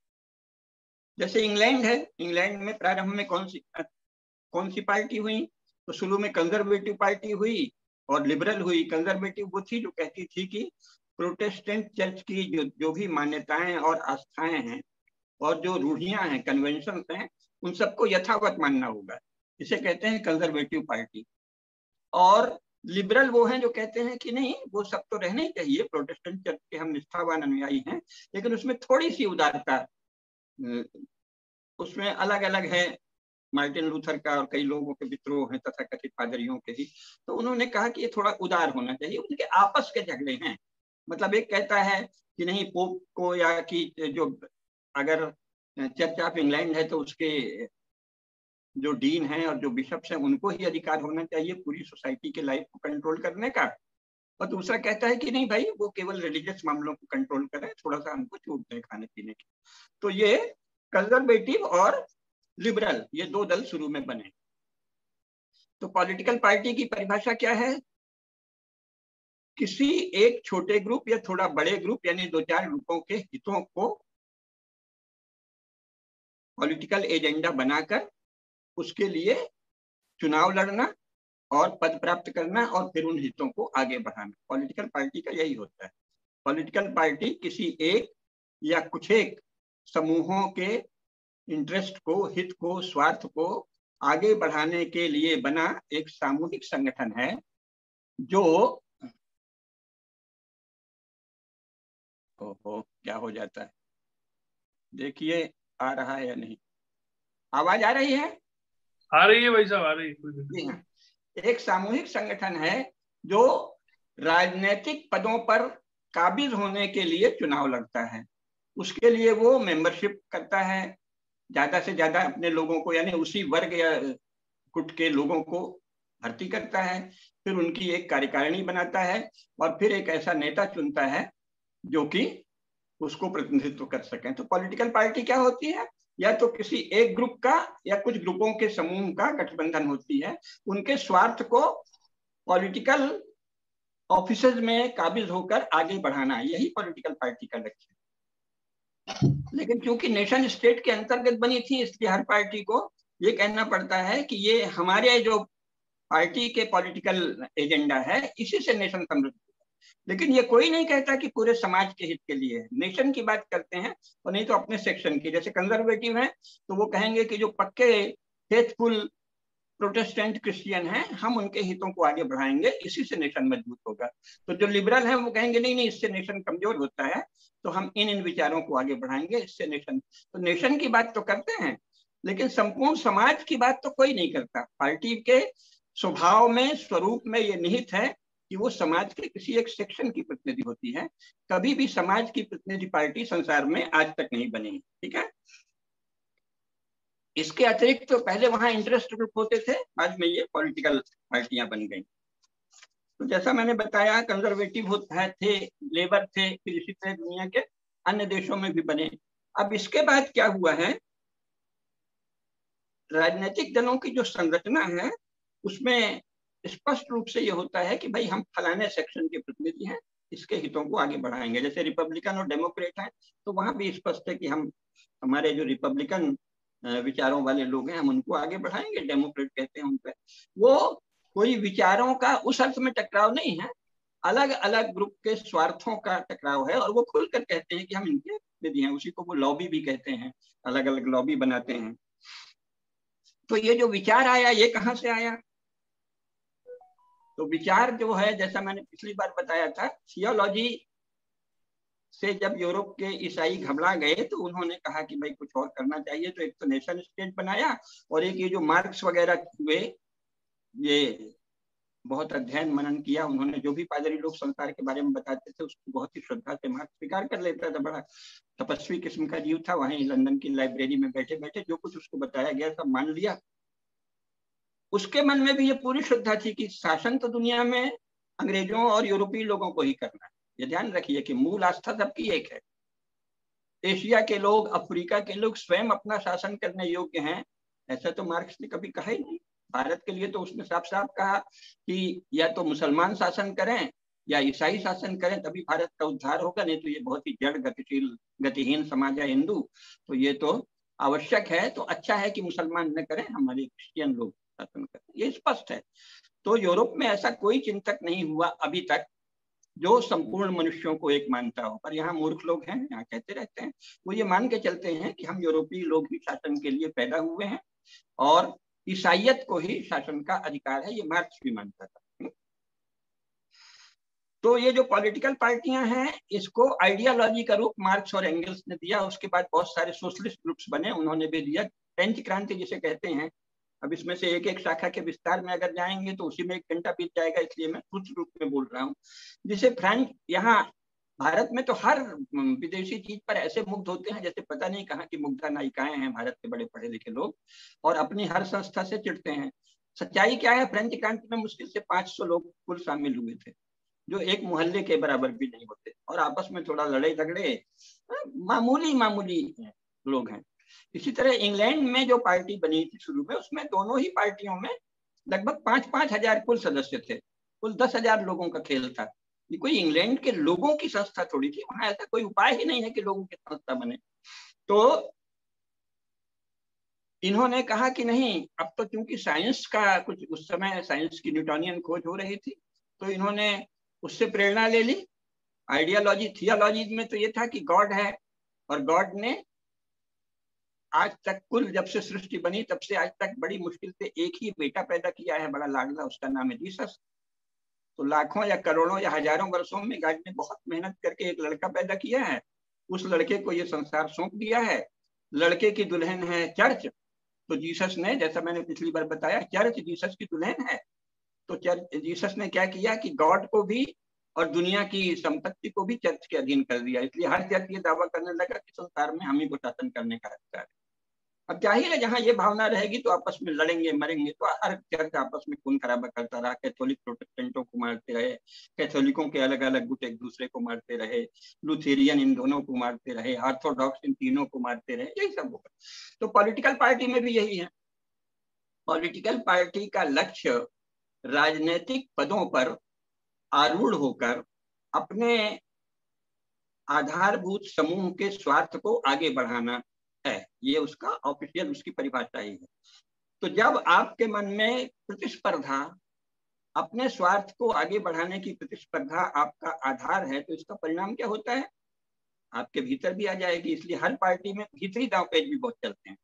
जैसे इंग्लैंड है, इंग्लैंड में प्रारंभ में कौन सी पार्टी हुई? तो शुरू में कंजर्वेटिव पार्टी हुई और लिबरल हुई। कंजर्वेटिव वो थी जो कहती थी कि प्रोटेस्टेंट चर्च की जो भी मान्यताएं और आस्थाएं हैं और जो रूढ़ियां हैं, कन्वेंशन हैं, उन सबको यथावत मानना होगा। इसे कहते हैं कंजर्वेटिव पार्टी। और लिबरल वो हैं जो कहते हैं कि नहीं, वो सब तो रहने ही चाहिए, प्रोटेस्टेंट चर्च के हम निष्ठावान अनुयायी हैं, लेकिन उसमें थोड़ी सी उदारता, उसमें अलग अलग है। मार्टिन लूथर का और कई लोगों के विद्रोह हैं, तथा कथित पादरियों के ही, तो उन्होंने कहा कि ये थोड़ा उदार होना चाहिए। उनके आपस के झगड़े हैं। मतलब एक कहता है कि नहीं, पोप को या कि जो अगर चर्च ऑफ इंग्लैंड है तो उसके जो डीन हैं और जो बिशप्स हैं उनको ही अधिकार होना चाहिए पूरी सोसाइटी के लाइफ को कंट्रोल करने का। और दूसरा कहता है कि नहीं भाई, वो केवल रिलीजियस मामलों को कंट्रोल करें, थोड़ा सा हमको छूट दें खाने पीने की। तो ये कंजर्वेटिव और लिबरल, ये दो दल शुरू में बने। तो पॉलिटिकल पार्टी की परिभाषा क्या है? किसी एक छोटे ग्रुप या थोड़ा बड़े ग्रुप, यानी दो चार ग्रुपों के हितों को पॉलिटिकल एजेंडा बनाकर उसके लिए चुनाव लड़ना और पद प्राप्त करना और फिर उन हितों को आगे बढ़ाना। पॉलिटिकल पार्टी का यही होता है। पॉलिटिकल पार्टी किसी एक या कुछ एक समूहों के इंटरेस्ट को, हित को, स्वार्थ को आगे बढ़ाने के लिए बना एक सामूहिक संगठन है जो क्या हो जाता है, देखिए आ रहा है या नहीं? आवाज आ रही है? आ रही है भाई साहब, आ रही है। जी हाँ, एक सामूहिक संगठन है जो राजनीतिक पदों पर काबिज होने के लिए चुनाव लड़ता है। उसके लिए वो मेंबरशिप करता है, ज्यादा से ज्यादा अपने लोगों को, यानी उसी वर्ग या गुट के लोगों को भर्ती करता है। फिर उनकी एक कार्यकारिणी बनाता है और फिर एक ऐसा नेता चुनता है जो कि उसको प्रतिनिधित्व कर सकें। तो पॉलिटिकल पार्टी क्या होती है? या तो किसी एक ग्रुप का या कुछ ग्रुपों के समूह का गठबंधन होती है। उनके स्वार्थ को पॉलिटिकल ऑफिसेज में काबिज होकर आगे बढ़ाना, यही पॉलिटिकल पार्टी का लक्ष्य है। लेकिन क्योंकि नेशन स्टेट के अंतर्गत बनी थी, इसलिए हर पार्टी को ये कहना पड़ता है कि ये हमारे जो पार्टी के पॉलिटिकल एजेंडा है, इसी से नेशन समृद्ध होगा। लेकिन ये कोई नहीं कहता कि पूरे समाज के हित के लिए है। नेशन की बात करते हैं और नहीं तो अपने सेक्शन की। जैसे कंजर्वेटिव हैं तो वो कहेंगे कि जो पक्के फेथफुल प्रोटेस्टेंट क्रिश्चियन हैं, हम उनके हितों को आगे बढ़ाएंगे, इसी से नेशन मजबूत होगा। तो जो लिबरल हैं वो कहेंगे नहीं नहीं, इससे नेशन कमजोर होता है, तो हम इन विचारों को आगे बढ़ाएंगे, इससे नेशन। तो नेशन की बात तो करते हैं, लेकिन संपूर्ण समाज की बात तो कोई नहीं करता। पार्टी के स्वभाव में, स्वरूप में ये निहित है कि वो समाज के किसी एक सेक्शन की प्रतिनिधि होती है। कभी भी समाज की प्रतिनिधि पार्टी संसार में आज तक नहीं बनी। ठीक है। इसके अतिरिक्त तो पहले वहां इंटरेस्ट ग्रुप होते थे, बाद में ये पॉलिटिकल पार्टियां बन गई। तो जैसा मैंने बताया, कंजर्वेटिव थे, लेबर थे, फिर इसी तरह दुनिया के अन्य देशों में भी बने। अब इसके बाद क्या हुआ है, राजनीतिक दलों की जो संरचना है उसमें स्पष्ट रूप से ये होता है कि भाई हम फलाने सेक्शन के प्रतिनिधि हैं, इसके हितों को आगे बढ़ाएंगे। जैसे रिपब्लिकन और डेमोक्रेट हैं, तो वहां भी स्पष्ट है कि हम हमारे जो रिपब्लिकन विचारों वाले लोग हैं, हम उनको आगे बढ़ाएंगे। डेमोक्रेट कहते हैं उन पर। वो कोई विचारों का उस अर्थ में टकराव नहीं है अलग अलग ग्रुप के स्वार्थों का टकराव है, और वो खुलकर कहते हैं कि हम इनके विरोधी हैं। उसी को वो लॉबी भी कहते हैं, अलग अलग लॉबी बनाते हैं। तो ये जो विचार आया, ये कहाँ से आया? तो विचार जो है, जैसा मैंने पिछली बार बताया था, थियोलॉजी से जब यूरोप के ईसाई घबरा गए तो उन्होंने कहा कि भाई कुछ और करना चाहिए। तो एक तो नेशन स्टेट बनाया, और एक ये जो मार्क्स वगैरह हुए, ये बहुत अध्ययन मनन किया उन्होंने। जो भी पादरी लोग संसार के बारे में बताते थे उसको बहुत ही श्रद्धा से मार्क्स स्वीकार कर लेता था। बड़ा तपस्वी किस्म का जीव था। वहीं लंदन की लाइब्रेरी में बैठे बैठे जो कुछ उसको बताया गया सब मान लिया। उसके मन में भी ये पूरी श्रद्धा थी कि शासन तो दुनिया में अंग्रेजों और यूरोपीय लोगों को ही करना है। ये ध्यान रखिए कि मूल आस्था सबकी एक है। एशिया के लोग, अफ्रीका के लोग स्वयं अपना शासन करने योग्य हैं, ऐसा तो मार्क्स ने कभी कहा ही नहीं। भारत के लिए तो उसने साफ साफ कहा कि या तो मुसलमान शासन करें या ईसाई शासन करें, तभी भारत का उद्धार होगा, नहीं तो ये बहुत ही जड़ गतिशील गतिहीन समाज है हिंदू। तो ये तो आवश्यक है, तो अच्छा है कि मुसलमान न करें, हमारे क्रिश्चियन लोग शासन करें, ये स्पष्ट है। तो यूरोप में ऐसा कोई चिंतक नहीं हुआ अभी तक जो संपूर्ण मनुष्यों को एक मानता हो। पर यहाँ मूर्ख लोग हैं, यहाँ कहते रहते हैं, वो ये मान के चलते हैं कि हम यूरोपीय लोग ही शासन के लिए पैदा हुए हैं और ईसाइयत को ही शासन का अधिकार है। ये मार्क्स भी मानता था। तो ये जो पॉलिटिकल पार्टियां हैं, इसको आइडियोलॉजी का रूप मार्क्स और एंगल्स ने दिया। उसके बाद बहुत सारे सोशलिस्ट ग्रुप्स बने, उन्होंने भी दिया। फ्रेंच क्रांति जिसे कहते हैं। अब इसमें से एक एक शाखा के विस्तार में अगर जाएंगे तो उसी में 1 घंटा बीत जाएगा, इसलिए मैं कुछ रूप में बोल रहा हूँ। जिसे फ्रेंच, यहाँ भारत में तो हर विदेशी चीज पर ऐसे मुग्ध होते हैं जैसे पता नहीं कहाँ की मुग्धा नायिकाएं हैं भारत के बड़े पढ़े लिखे लोग, और अपनी हर संस्था से चिढ़ते हैं। सच्चाई क्या है, फ्रेंच क्रांति में मुश्किल से 500 लोग कुल शामिल हुए थे, जो एक मोहल्ले के बराबर भी नहीं होते, और आपस में थोड़ा लड़े झगड़े, मामूली मामूली लोग हैं। इसी तरह इंग्लैंड में जो पार्टी बनी थी शुरू में, उसमें दोनों ही पार्टियों में लगभग 5-5 हजार कुल सदस्य थे। कुल 10,000 लोगों का खेल था। ये कोई इंग्लैंड के लोगों की संस्था थोड़ी थी, वहां ऐसा कोई उपाय ही नहीं है कि लोगों की संस्था बने। तो इन्होंने कहा कि नहीं, अब तो क्योंकि साइंस का कुछ, उस समय साइंस की न्यूटोनियन खोज हो रही थी, तो इन्होंने उससे प्रेरणा ले ली। आइडियोलॉजी, थियोलॉजी में तो ये था कि गॉड है, और गॉड ने आज तक कुल जब से सृष्टि बनी तब से आज तक बड़ी मुश्किल से एक ही बेटा पैदा किया है, बड़ा लाडला, उसका नाम है जीसस। तो लाखों या करोड़ों या हजारों वर्षों में गॉड ने बहुत मेहनत करके एक लड़का पैदा किया है। उस लड़के को ये संसार सौंप दिया है। लड़के की दुल्हन है चर्च। तो जीसस ने, जैसा मैंने पिछली बार बताया, चर्च जीसस की दुल्हन है। तो चर्च, जीसस ने क्या किया कि गॉड को भी और दुनिया की संपत्ति को भी चर्च के अधीन कर दिया। इसलिए हर चर्च ये दावा करने लगा कि संसार में हम ही को शासन करने का अधिकार है। अब जाहिर है जहां ये भावना रहेगी तो आपस में लड़ेंगे मरेंगे। तो हर चर्च आपस में खून खराबा करता रहा। कैथोलिक प्रोटेस्टेंटों को मारते रहे, कैथोलिकों के अलग अलग गुट एक दूसरे को मारते रहे, लुथेरियन इन दोनों को मारते रहे, ऑर्थोडॉक्स इन तीनों को मारते रहे, यही सब होगा। तो पॉलिटिकल पार्टी में भी यही है। पॉलिटिकल पार्टी का लक्ष्य राजनीतिक पदों पर आरूढ़ होकर अपने आधारभूत समूह के स्वार्थ को आगे बढ़ाना है। ये उसका ऑफिशियल, उसकी परिभाषा ही है। तो जब आपके मन में प्रतिस्पर्धा, अपने स्वार्थ को आगे बढ़ाने की प्रतिस्पर्धा आपका आधार है, तो इसका परिणाम क्या होता है, आपके भीतर भी आ जाएगी। इसलिए हर पार्टी में भीतरी दांवपेच भी बहुत चलते हैं।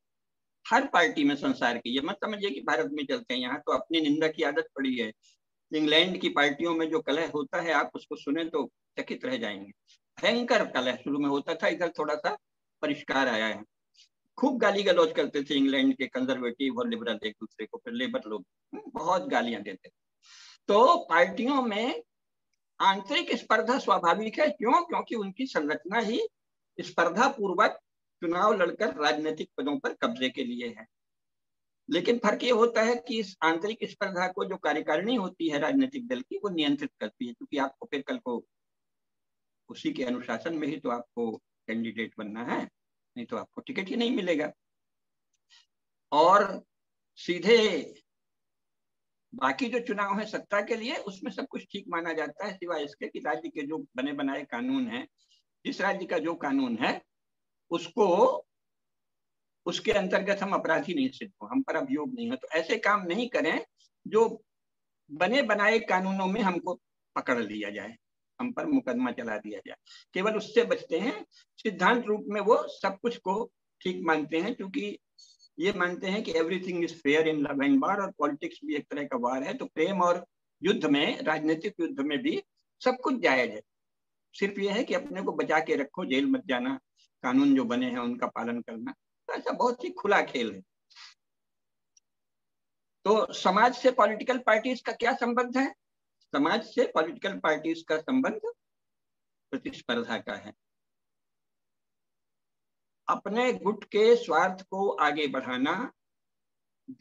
हर पार्टी में संसार की, ये मत समझिए कि भारत में चलते हैं। यहाँ तो अपनी निंदा की आदत पड़ी है। इंग्लैंड की पार्टियों में जो कलह होता है, आप उसको सुने तो चकित रह जाएंगे। भयंकर कलह शुरू में होता था, इधर थोड़ा सा परिष्कार आया है। खूब गाली गलौज करते थे इंग्लैंड के कंजर्वेटिव और लिबरल एक दूसरे को, फिर लेबर लोग बहुत गालियां देते। तो पार्टियों में आंतरिक स्पर्धा स्वाभाविक है। क्यों? क्योंकि उनकी संरचना ही स्पर्धा पूर्वक चुनाव लड़कर राजनीतिक पदों पर कब्जे के लिए है। लेकिन फर्क ये होता है कि इस आंतरिक स्पर्धा को जो कार्यकारिणी होती है राजनीतिक दल की, वो नियंत्रित करती है। क्योंकि आपको फिर कल को उसी के अनुशासन में ही तो आपको कैंडिडेट बनना है, नहीं तो आपको टिकट ही नहीं मिलेगा। और सीधे बाकी जो चुनाव है सत्ता के लिए, उसमें सब कुछ ठीक माना जाता है, सिवाय इसके कि राज्य के जो बने बनाए कानून हैं, जिस राज्य का जो कानून है उसको, उसके अंतर्गत हम अपराधी नहीं सिद्ध हो, हम पर अभियोग नहीं है। तो ऐसे काम नहीं करें जो बने बनाए कानूनों में हमको पकड़ लिया जाए, हम पर मुकदमा चला दिया जाए, केवल उससे बचते हैं। सिद्धांत रूप में वो सब कुछ को ठीक मानते हैं, क्योंकि ये मानते हैं कि everything is fair in love and वार, और पॉलिटिक्स भी एक तरह का वार है। तो प्रेम और युद्ध में, राजनीतिक युद्ध में भी सब कुछ जायज है, सिर्फ ये है कि अपने को बचा के रखो, जेल मत जाना, कानून जो बने हैं उनका पालन करना। तो ऐसा बहुत ही खुला खेल है। तो समाज से पॉलिटिकल पार्टीज का क्या संबंध है? समाज से पॉलिटिकल पार्टीज का संबंध प्रतिस्पर्धा का है। अपने गुट के स्वार्थ को आगे बढ़ाना,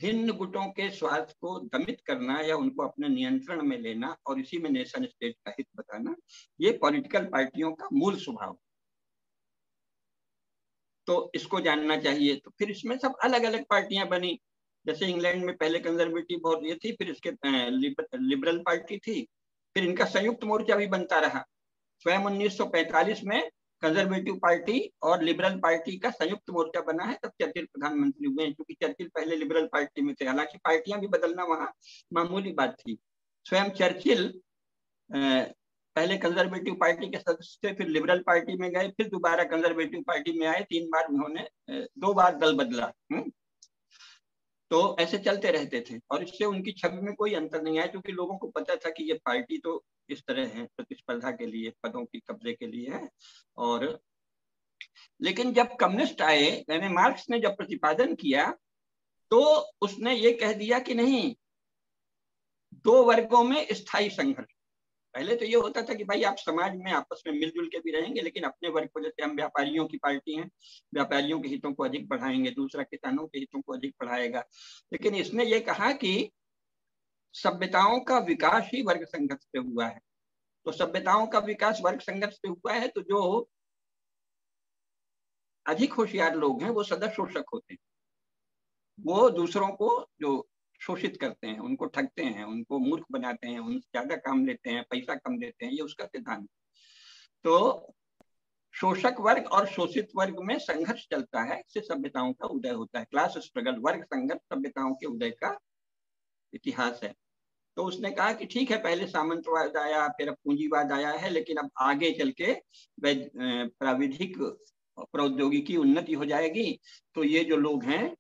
भिन्न गुटों के स्वार्थ को दमित करना या उनको अपने नियंत्रण में लेना, और इसी में नेशन स्टेट का हित बताना, ये पॉलिटिकल पार्टियों का मूल स्वभाव। तो इसको जानना चाहिए। तो फिर इसमें सब अलग अलग पार्टियां बनी। जैसे इंग्लैंड में पहले कंजर्वेटिव और ये थी, फिर इसके लिबरल पार्टी थी, फिर इनका संयुक्त मोर्चा भी बनता रहा। स्वयं 1945 में कंजर्वेटिव पार्टी और लिबरल पार्टी का संयुक्त मोर्चा बना है, तब चर्चिल प्रधानमंत्री हुए हैं, क्योंकि चर्चिल पहले लिबरल पार्टी में थे। हालांकि पार्टियां भी बदलना वहां मामूली बात थी। स्वयं चर्चिल पहले कंजर्वेटिव पार्टी के सदस्य थे, फिर लिबरल पार्टी में गए, फिर दोबारा कंजर्वेटिव पार्टी में आए। 3 बार उन्होंने 2 बार दल बदला। तो ऐसे चलते रहते थे, और इससे उनकी छवि में कोई अंतर नहीं आया, क्योंकि लोगों को पता था कि ये पार्टी तो इस तरह है, प्रतिस्पर्धा के लिए, पदों की कब्जे के लिए है। और लेकिन जब कम्युनिस्ट आए, यानी मार्क्स ने जब प्रतिपादन किया, तो उसने ये कह दिया कि नहीं, 2 वर्गों में स्थायी संघर्ष। पहले तो ये होता था कि भाई आप समाज में आपस में मिलजुल के भी रहेंगे, लेकिन अपने वर्ग को, जैसे हम व्यापारियों की पार्टी हैं, व्यापारियों के हितों को अधिक बढ़ाएंगे, दूसरा किसानों के हितों को अधिक बढ़ाएगा। लेकिन इसने ये कहा कि सभ्यताओं का विकास ही वर्ग संघर्ष से हुआ है। तो सभ्यताओं का विकास वर्ग संघर्ष से हुआ है, तो जो अधिक होशियार लोग हैं वो सदा शोषक होते हैं। वो दूसरों को जो शोषित करते हैं, उनको ठगते हैं, उनको मूर्ख बनाते हैं, उनसे ज्यादा काम लेते हैं, पैसा कम देते हैं, ये उसका सिद्धांत। तो शोषक वर्ग और शोषित वर्ग में संघर्ष चलता है, इससे सभ्यताओं का उदय होता है। क्लास स्ट्रगल, वर्ग संघर्ष सभ्यताओं के उदय का इतिहास है। तो उसने कहा कि ठीक है, पहले सामंतवाद आया, फिर अब पूंजीवाद आया है, लेकिन अब आगे चल के प्राविधिक प्रौद्योगिकी उन्नति हो जाएगी, तो ये जो लोग हैं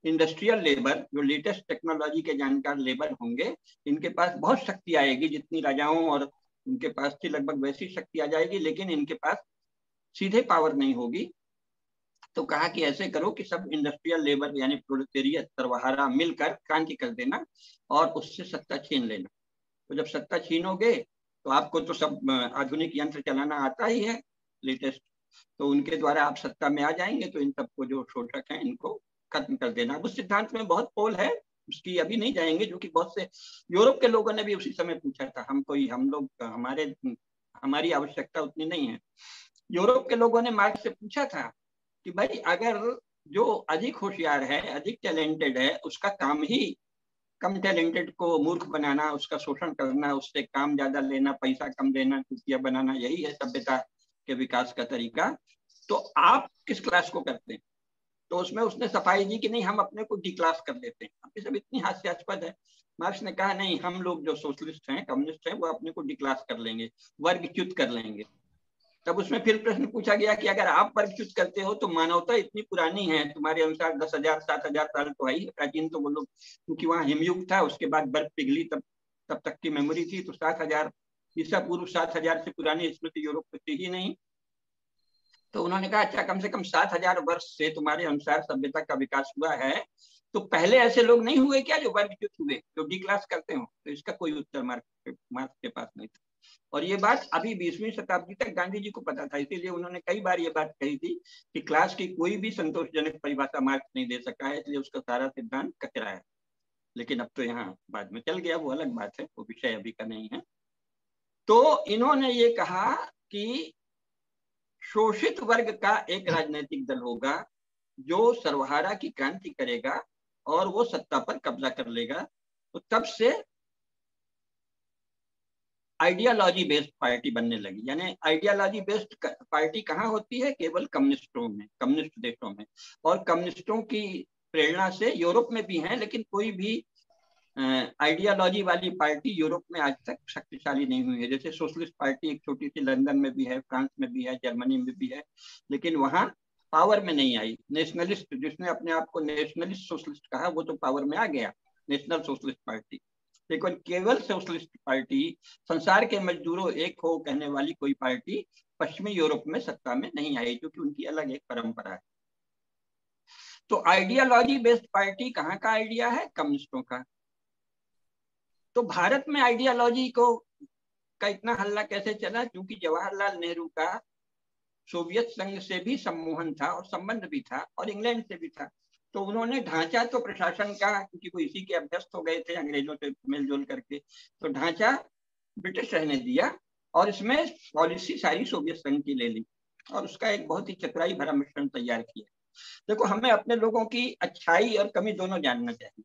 इंडस्ट्रियल लेबर, जो लेटेस्ट टेक्नोलॉजी के जानकार लेबर होंगे, इनके पास बहुत शक्ति आएगी, जितनी राजाओं और उनके पास थी लगभग वैसी शक्ति आ जाएगी, लेकिन इनके पास सीधे पावर नहीं होगी। तो कहा कि ऐसे करो कि सब इंडस्ट्रियल लेबर यानी प्रोलेटेरियत, सर्वहारा मिलकर क्रांति कर देना और उससे सत्ता छीन लेना। तो जब सत्ता छीनोगे तो आपको तो सब आधुनिक यंत्र चलाना आता ही है, लेटेस्ट, तो उनके द्वारा आप सत्ता में आ जाएंगे, तो इन सबको जो शोषक हैं इनको खत्म कर देना। उस सिद्धांत में बहुत पोल है, उसकी अभी नहीं जाएंगे, जो कि बहुत से यूरोप के लोगों ने भी उसी समय पूछा था। हमारी आवश्यकता उतनी नहीं है। यूरोप के लोगों ने मार्क्स से पूछा था कि भाई अगर जो अधिक होशियार है, अधिक टैलेंटेड है, उसका काम ही कम टैलेंटेड को मूर्ख बनाना, उसका शोषण करना, उससे काम ज्यादा लेना, पैसा कम देना, चुटिया बनाना, यही है सभ्यता के विकास का तरीका, तो आप किस क्लास को करते हैं? तो उसमें उसने सफाई दी कि नहीं, हम अपने को डी क्लास कर लेते हैं। अब ये सब इतनी हास्यास्पद है। मार्क्स ने कहा नहीं, हम लोग जो सोशलिस्ट हैं, कम्युनिस्ट हैं, वो अपने को डी क्लास कर लेंगे, वर्गच्युत कर लेंगे। तब उसमें फिर प्रश्न पूछा गया कि अगर आप वर्गच्युत करते हो तो मानवता इतनी पुरानी है, तुम्हारे अनुसार 10,000 7,000 साल तो है ही, प्राचीन तो वो लोग, क्योंकि वहां हिमयुग था, उसके बाद बर्फ पिघली, तब तक की मेमोरी थी, तो 7,000 ईसा पूर्व 7,000 से पुरानी स्मृति यूरोप में थी ही नहीं। तो उन्होंने कहा अच्छा, कम से कम 7,000 वर्ष से तुम्हारे अनुसार सभ्यता का विकास हुआ है, तो पहले ऐसे लोग नहीं हुए क्या जो वर्गच्युत हुए, जो डी क्लास करते हो? तो इसका कोई उत्तर मार्क्स के पास नहीं था। और ये बात अभी 20वीं शताब्दी तक गांधी जी को पता था, इसीलिए उन्होंने कई बार ये बात कही थी कि क्लास की कोई भी संतोषजनक परिभाषा मार्क्स नहीं दे सका है, इसलिए उसका सारा सिद्धांत कचरा है। लेकिन अब तो यहाँ बाद में चल गया, वो अलग बात है, वो विषय अभी का नहीं है। तो इन्होंने ये कहा कि शोषित वर्ग का एक राजनीतिक दल होगा जो सर्वहारा की क्रांति करेगा और वो सत्ता पर कब्जा कर लेगा। तो तब से आइडियोलॉजी बेस्ड पार्टी बनने लगी। यानी आइडियोलॉजी बेस्ड पार्टी कहाँ होती है? केवल कम्युनिस्टों में, कम्युनिस्ट देशों में। और कम्युनिस्टों की प्रेरणा से यूरोप में भी हैं, लेकिन कोई भी आइडियोलॉजी वाली पार्टी यूरोप में आज तक शक्तिशाली नहीं हुई है। जैसे सोशलिस्ट पार्टी एक छोटी सी लंदन में भी है, फ्रांस में भी है, जर्मनी में भी है, लेकिन वहां पावर में नहीं आई। नेशनलिस्ट, जिसने अपने आप को नेशनलिस्ट सोशलिस्ट कहा, वो तो पावर में आ गया, नेशनल सोशलिस्ट पार्टी। लेकिन केवल सोशलिस्ट पार्टी, संसार के मजदूरों एक हो कहने वाली कोई पार्टी पश्चिमी यूरोप में सत्ता में नहीं आई, क्योंकि उनकी अलग एक परंपरा है। तो आइडियोलॉजी बेस्ड पार्टी कहाँ का आइडिया है? कम्युनिस्टों का। तो भारत में आइडियोलॉजी का इतना हल्ला कैसे चला? क्योंकि जवाहरलाल नेहरू का सोवियत संघ से भी सम्मोहन था और संबंध भी था, और इंग्लैंड से भी था। तो उन्होंने ढांचा तो प्रशासन का, क्योंकि वो इसी के अभ्यस्त हो गए थे अंग्रेजों से मेलजोल करके, तो ढांचा ब्रिटिश रहने दिया और इसमें पॉलिसी सारी सोवियत संघ की ले ली और उसका एक बहुत ही चतुराई भरा मिश्रण तैयार किया। देखो, हमें अपने लोगों की अच्छाई और कमी दोनों जानना चाहिए।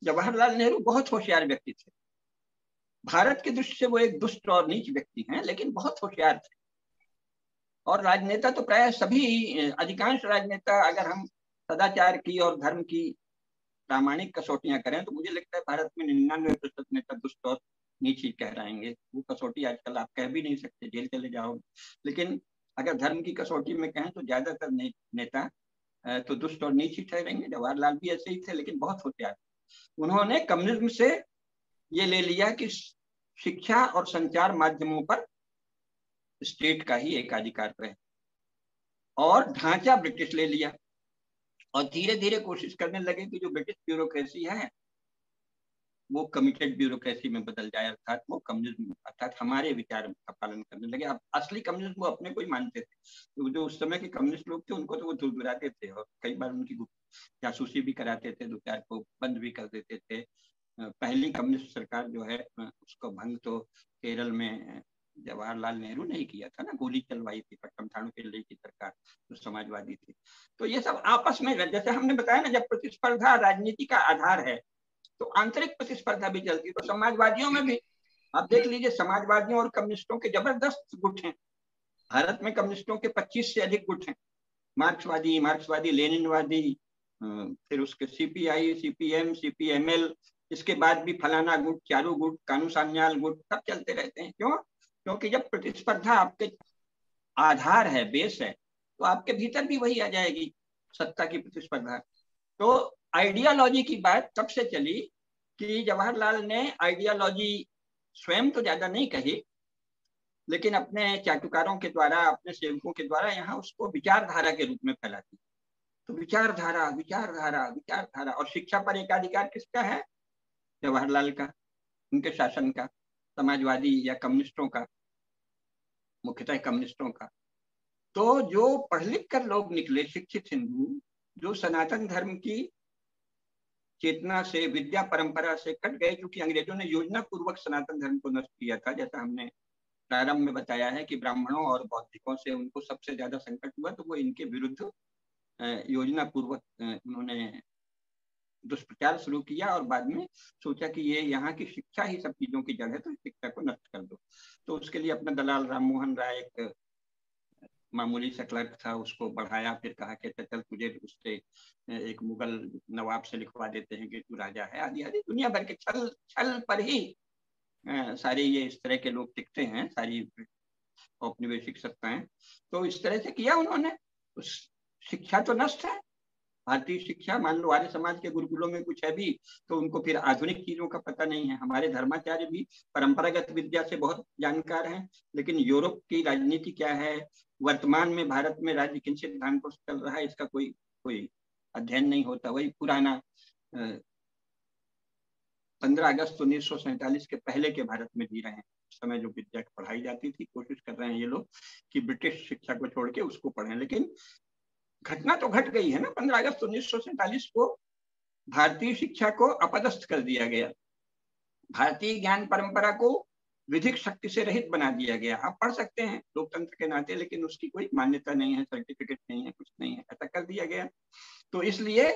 जवाहरलाल नेहरू बहुत होशियार व्यक्ति थे। भारत की दृष्टि से वो एक दुष्ट और नीच व्यक्ति हैं, लेकिन बहुत होशियार थे। और राजनेता तो प्राय सभी, अधिकांश राजनेता, अगर हम सदाचार की और धर्म की प्रामाणिक कसौटियां करें तो मुझे लगता है भारत में 99% नेता दुष्ट और नीच ही कहलाएंगे। वो कसौटी आजकल आप कह भी नहीं सकते, जेल चले जाओगे। लेकिन अगर धर्म की कसौटी में कहें तो ज्यादातर नेता तो दुष्ट और नीच ही ठहरेंगे। जवाहरलाल भी ऐसे ही थे, लेकिन बहुत होशियार। उन्होंने कम्युनिज्म से ये ले लिया कि शिक्षा और संचार माध्यमों पर स्टेट का ही एकाधिकार रहे, और ढांचा ब्रिटिश ले लिया। और धीरे धीरे कोशिश करने लगे कि जो ब्रिटिश ब्यूरोक्रेसी है वो कमिटेड ब्यूरोक्रेसी में बदल जाए, अर्थात वो कम्युनिज्म, अर्थात हमारे विचार का पालन करने लगे। अब असली कम्युनिज्म वो अपने को ही मानते थे। तो जो उस समय के कम्युनिस्ट लोग थे उनको तो वो धुरधुराते थे और कई बार उनकी जासूसी भी कराते थे, 2-4 को बंद भी कर देते थे। पहली कम्युनिस्ट सरकार जो है उसको भंग तो केरल में जवाहरलाल नेहरू ने ही किया था ना, गोली चलवाई थी पट्टम थाणु पिल्लई की सरकार, जो समाजवादी थी। तो ये सब आपस में, जैसे हमने बताया ना, जब प्रतिस्पर्धा राजनीति का आधार है तो आंतरिक प्रतिस्पर्धा भी चलती है। तो समाजवादियों में भी आप देख लीजिए, समाजवादियों और कम्युनिस्टों के जबरदस्त गुट हैं। भारत में कम्युनिस्टों के 25 से अधिक गुट हैं। मार्क्सवादी, लेनिनवादी, फिर उसके सीपीआई, सीपीएम, सीपीएमएल, इसके बाद भी फलाना गुट, चारू गुट, कानू सान्याल गुट, सब चलते रहते हैं। क्यों? क्योंकि जब प्रतिस्पर्धा आपके आधार है, बेस है, तो आपके भीतर भी वही आ जाएगी, सत्ता की प्रतिस्पर्धा। तो आइडियोलॉजी की बात तब से चली कि जवाहरलाल ने आइडियोलॉजी स्वयं तो ज्यादा नहीं कही, लेकिन अपने चाटुकारों के द्वारा, अपने सेवकों के द्वारा यहाँ उसको विचारधारा के रूप में फैला दी। तो विचारधारा, विचारधारा, विचारधारा। और शिक्षा पर एकाधिकार किसका है? जवाहरलाल का, उनके शासन का, समाजवादी या कम्युनिस्टों का, मुख्यतः कम्युनिस्टों का। तो जो पढ़ लिख कर लोग निकले, शिक्षित हिंदू, जो सनातन धर्म की चेतना से, विद्या परंपरा से कट गए, क्योंकि अंग्रेजों ने योजना पूर्वक सनातन धर्म को नष्ट किया था। जैसा हमने प्रारंभ में बताया है कि ब्राह्मणों और बौद्धिकों से उनको सबसे ज्यादा संकट हुआ, तो वो इनके विरुद्ध योजना पूर्वक उन्होंने दुष्प्रचार शुरू किया और बाद में सोचा कि ये यहाँ की शिक्षा ही सब चीजों की जड़ है, तो शिक्षा को नष्ट कर दो। तो उसके लिए अपना दलाल राम मोहन राय, एक मामूली सा क्लर्क था, उसको बढ़ाया। फिर कहा कि चल तुझे उससे एक मुगल नवाब से लिखवा देते हैं कि तू राजा है, आदि आदि। दुनिया भर के छल छल पर ही सारे ये इस तरह के लोग टिकते हैं, सारी औपनिवेशिक सत्ताएं। तो इस तरह से किया उन्होंने। शिक्षा तो नष्ट है, भारतीय शिक्षा। मान लो आर्य समाज के गुरुकुलों में कुछ है भी, तो उनको फिर आधुनिक चीजों का पता नहीं है। हमारे धर्माचार्य भी परंपरागत विद्या से बहुत जानकार हैं, लेकिन यूरोप की राजनीति क्या है, वर्तमान में भारत में राज्य किन सिद्धांतों से चल रहा है, इसका कोई अध्ययन नहीं होता। वही पुराना 15 अगस्त 1947 के पहले के भारत में जी रहे हैं। उस समय जो विद्या पढ़ाई जाती थी, कोशिश कर रहे हैं ये लोग कि ब्रिटिश शिक्षा को छोड़ के उसको पढ़ें। लेकिन घटना तो घट गई है ना। 15 अगस्त 1947 को भारतीय शिक्षा को अपदस्थ कर दिया गया, भारतीय ज्ञान परंपरा को विधिक शक्ति से रहित बना दिया गया। आप पढ़ सकते हैं लोकतंत्र के नाते, लेकिन उसकी कोई मान्यता नहीं है, सर्टिफिकेट नहीं है, कुछ नहीं है, ऐसा कर दिया गया। तो इसलिए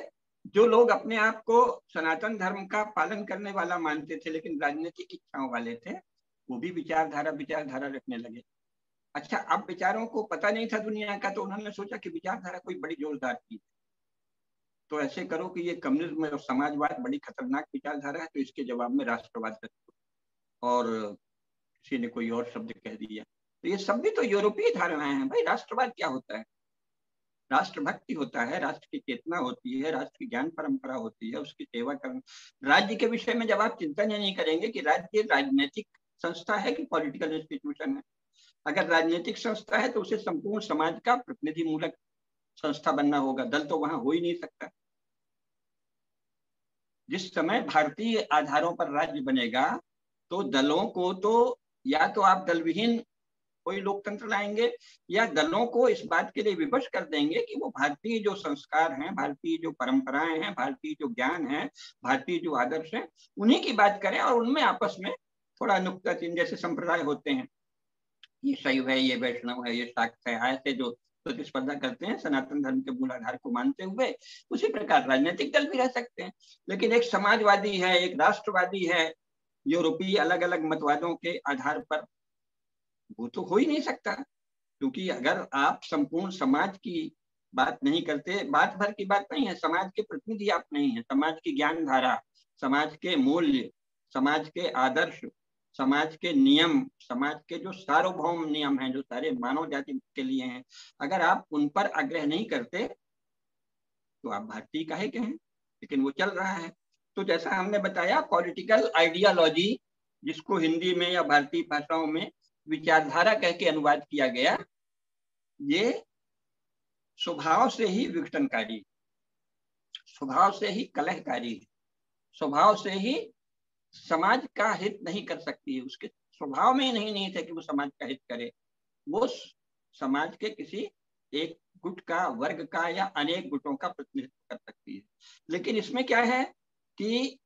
जो लोग अपने आप को सनातन धर्म का पालन करने वाला मानते थे, लेकिन राजनीतिक इच्छाओं वाले थे, वो भी विचारधारा रखने लगे। अच्छा, अब विचारों को पता नहीं था दुनिया का, तो उन्होंने सोचा कि विचारधारा कोई बड़ी जोरदार चीज। तो ऐसे करो कि ये कम्युनिज्म और समाजवाद बड़ी खतरनाक विचारधारा है, तो इसके जवाब में राष्ट्रवाद रखो। और किसी ने कोई और शब्द कह दिया, तो ये सब भी तो यूरोपीय धारणाएं हैं भाई। राष्ट्रवाद क्या होता है? राष्ट्रभक्ति होता है, राष्ट्र की चेतना होती है, राष्ट्र की ज्ञान परंपरा होती है, उसकी सेवा करना। राज्य के विषय में जब आप चिंतन ये नहीं करेंगे कि राज्य राजनीतिक संस्था है कि पॉलिटिकल इंस्टीट्यूशन है। अगर राजनीतिक संस्था है तो उसे संपूर्ण समाज का प्रतिनिधि मूलक संस्था बनना होगा, दल तो वहां हो ही नहीं सकता। जिस समय भारतीय आधारों पर राज्य बनेगा तो दलों को तो या तो आप दल विहीन कोई लोकतंत्र लाएंगे, या दलों को इस बात के लिए विवश कर देंगे कि वो भारतीय जो संस्कार हैं, भारतीय जो परंपराएं हैं, भारतीय जो ज्ञान है, भारतीय जो आदर्श है, उन्हीं की बात करें और उनमें आपस में थोड़ा नुक्ताचीन, जैसे संप्रदाय होते हैं, ये शैव है, ये वैष्णव है, ये शाक्त है, ऐसे जो प्रतिस्पर्धा करते हैं सनातन धर्म के मूलाधार को मानते हुए, उसी प्रकार राजनीतिक दल भी रह सकते हैं। लेकिन एक समाजवादी है, एक राष्ट्रवादी है, यूरोपीय अलग अलग मतवादों के आधार पर, वो तो हो ही नहीं सकता। क्योंकि अगर आप संपूर्ण समाज की बात नहीं करते, बात भर की बात नहीं है, समाज के प्रतिनिधि आप नहीं है, समाज की ज्ञान धारा, समाज के मूल्य, समाज के आदर्श, समाज के नियम, समाज के जो सार्वभौम नियम हैं, जो सारे मानव जाति के लिए हैं, अगर आप उन पर आग्रह नहीं करते तो आप भारतीय काहे के हैं? लेकिन वो चल रहा है। तो जैसा हमने बताया, पॉलिटिकल आइडियोलॉजी, जिसको हिंदी में या भारतीय भाषाओं में विचारधारा कह के अनुवाद किया गया, ये स्वभाव से ही विघटनकारी, स्वभाव से ही कलहकारी, स्वभाव से ही समाज का हित नहीं कर सकती है। उसके स्वभाव में ही नहीं था कि वो समाज का हित करे। वो समाज के किसी एक गुट का, वर्ग का या अनेक गुटों का प्रतिनिधित्व कर सकती है। लेकिन इसमें क्या है कि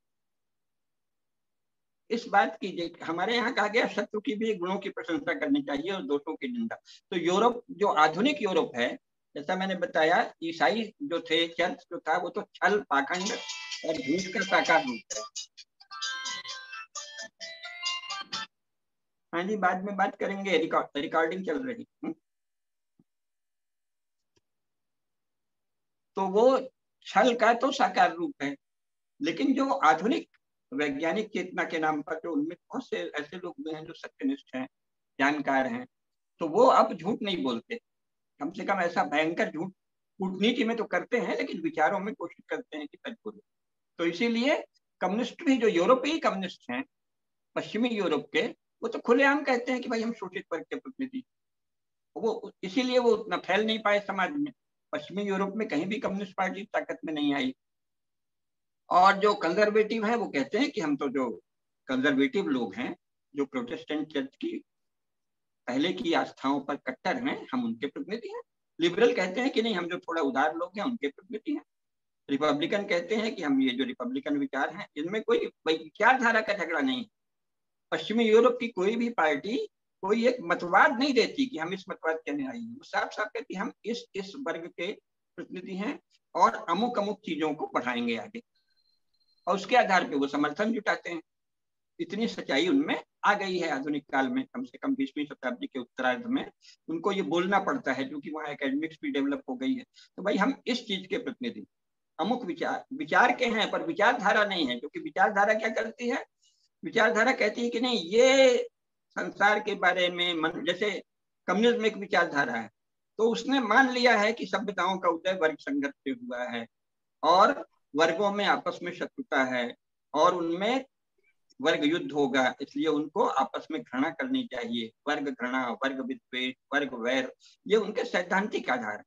इस बात की, हमारे यहाँ कहा गया शत्रु की भी गुणों की प्रशंसा करनी चाहिए और दोषों की निंदा। तो यूरोप, जो आधुनिक यूरोप है, जैसा मैंने बताया, ईसाई जो थे, चर्च जो था, वो तो छल, पाखंड और झूठ का साकार रूप है। हाँ जी, बाद में बात करेंगे, रिकॉर्डिंग चल रही। तो वो छल का तो साकार रूप है। लेकिन जो आधुनिक वैज्ञानिक चेतना के नाम पर, जो उनमें बहुत से ऐसे लोग भी हैं जो सत्यनिष्ठ हैं, जानकार हैं, तो वो अब झूठ नहीं बोलते। कम से कम ऐसा भयंकर झूठ कूटनीति में तो करते हैं, लेकिन विचारों में कोशिश करते हैं कि सच बोले। तो इसीलिए कम्युनिस्ट भी, जो यूरोपीय कम्युनिस्ट हैं पश्चिमी यूरोप के, वो तो खुलेआम कहते हैं कि भाई हम शोषित वर्ग के प्रतिनिधि। वो इसीलिए वो उतना फैल नहीं पाए समाज में। पश्चिमी यूरोप में कहीं भी कम्युनिस्ट पार्टी ताकत में नहीं आई। और जो कंजर्वेटिव है वो कहते हैं कि हम तो, जो कंजर्वेटिव लोग हैं, जो प्रोटेस्टेंट चर्च की पहले की आस्थाओं पर कट्टर हैं, हम उनके प्रतिनिधि हैं। लिबरल कहते हैं कि नहीं, हम जो थोड़ा उदार लोग हैं उनके प्रतिनिधि हैं। रिपब्लिकन कहते हैं कि हम ये जो रिपब्लिकन विचार हैं, इनमें कोई विचारधारा का झगड़ा नहीं है। पश्चिमी यूरोप की कोई भी पार्टी कोई एक मतवाद नहीं देती कि हम इस मतवाद के अनुयायी हैं। साफ साफ कहती हम इस वर्ग के प्रतिनिधि हैं और अमुक अमुक चीजों को बढ़ाएंगे आगे, और उसके आधार पर वो समर्थन जुटाते हैं। इतनी सच्चाई उनमें आ गई है आधुनिक काल में, कम से कम 20वीं शताब्दी के उत्तरार्ध में उनको ये बोलना पड़ता है, क्योंकि वहाँ एकेडमिक्स भी डेवलप हो गई है। तो भाई हम इस चीज के प्रतिनिधि, अमुक विचार के हैं, पर विचारधारा नहीं है। क्योंकि विचारधारा क्या करती है? विचारधारा कहती है कि नहीं, ये संसार के बारे में, जैसे कम्युनिज्म एक विचारधारा है, तो उसने मान लिया है कि सभ्यताओं का उदय वर्ग संघर्ष से हुआ है और वर्गों में आपस में शत्रुता है और उनमें वर्ग युद्ध होगा, इसलिए उनको आपस में घृणा करनी चाहिए। वर्ग घृणा, वर्ग विद्वेष, वर्ग वैर, ये उनके सैद्धांतिक आधार है।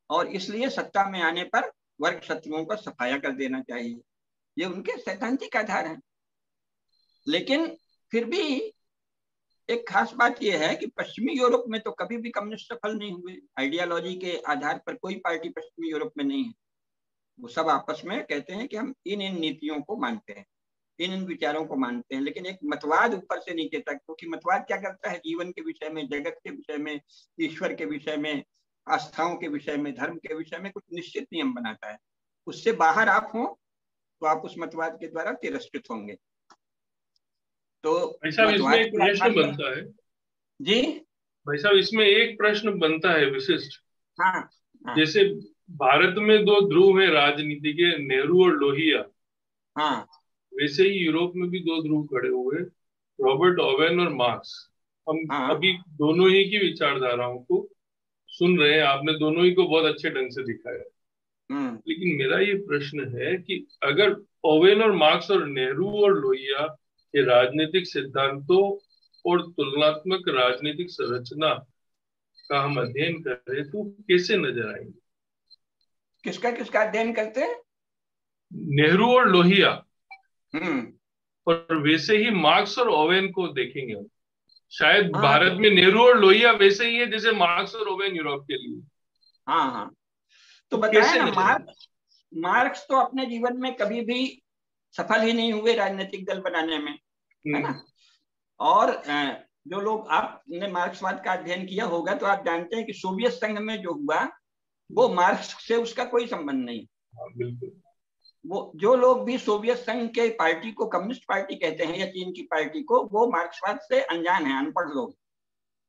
और इसलिए सत्ता में आने पर वर्ग शत्रुओं का सफाया कर देना चाहिए, ये उनके सैद्धांतिक आधार हैं। लेकिन फिर भी एक खास बात यह है कि पश्चिमी यूरोप में तो कभी भी कम्युनिस्ट सफल नहीं हुए। आइडियोलॉजी के आधार पर कोई पार्टी पश्चिमी यूरोप में नहीं है। वो सब आपस में कहते हैं कि हम इन नीतियों को मानते हैं, इन विचारों को मानते हैं। लेकिन एक मतवाद ऊपर से नीचे तक, क्योंकि मतवाद क्या करता है? जीवन के विषय में, जगत के विषय में, ईश्वर के विषय में, आस्थाओं के विषय में, धर्म के विषय में कुछ निश्चित नियम बनाता है। उससे बाहर आप हो तो आप उस मतवाद के द्वारा तिरस्कृत होंगे। तो ऐसा इसमें एक प्रश्न बनता है जी भाई साहब, इसमें एक प्रश्न बनता है विशिष्ट। हाँ, हाँ। जैसे भारत में दो ध्रुव है राजनीति के, नेहरू और लोहिया। हाँ वैसे ही यूरोप में भी दो ध्रुव खड़े हुए, रॉबर्ट ओवेन और मार्क्स। हम हाँ। अभी दोनों ही की विचारधाराओं को सुन रहे हैं, आपने दोनों ही को बहुत अच्छे ढंग से दिखाया। हम्म। लेकिन मेरा ये प्रश्न है कि अगर ओवेन और मार्क्स और नेहरू और लोहिया के राजनीतिक सिद्धांतों और तुलनात्मक राजनीतिक संरचना का हम अध्ययन करें तो कैसे नजर आएंगे? किसका किसका अध्ययन करते हैं? नेहरू और लोहिया, हम्म। और वैसे ही मार्क्स और ओवेन को देखेंगे हम। शायद हाँ भारत में नेहरू और लोहिया वैसे ही है जैसे मार्क्स और ओवेन यूरोप के लिए। हाँ हाँ। तो तो बताया कैसे ना, नजर आएंगे? मार्क्स तो अपने जीवन में कभी भी सफल ही नहीं हुए राजनीतिक दल बनाने में, है ना। और जो लोग, आपने मार्क्सवाद का अध्ययन किया होगा तो आप जानते हैं कि सोवियत संघ में जो हुआ वो मार्क्स से उसका कोई संबंध नहीं। हाँ बिल्कुल। वो जो लोग भी सोवियत संघ के पार्टी को कम्युनिस्ट पार्टी कहते हैं या चीन की पार्टी को, वो मार्क्सवाद से अनजान है, अनपढ़ लोग।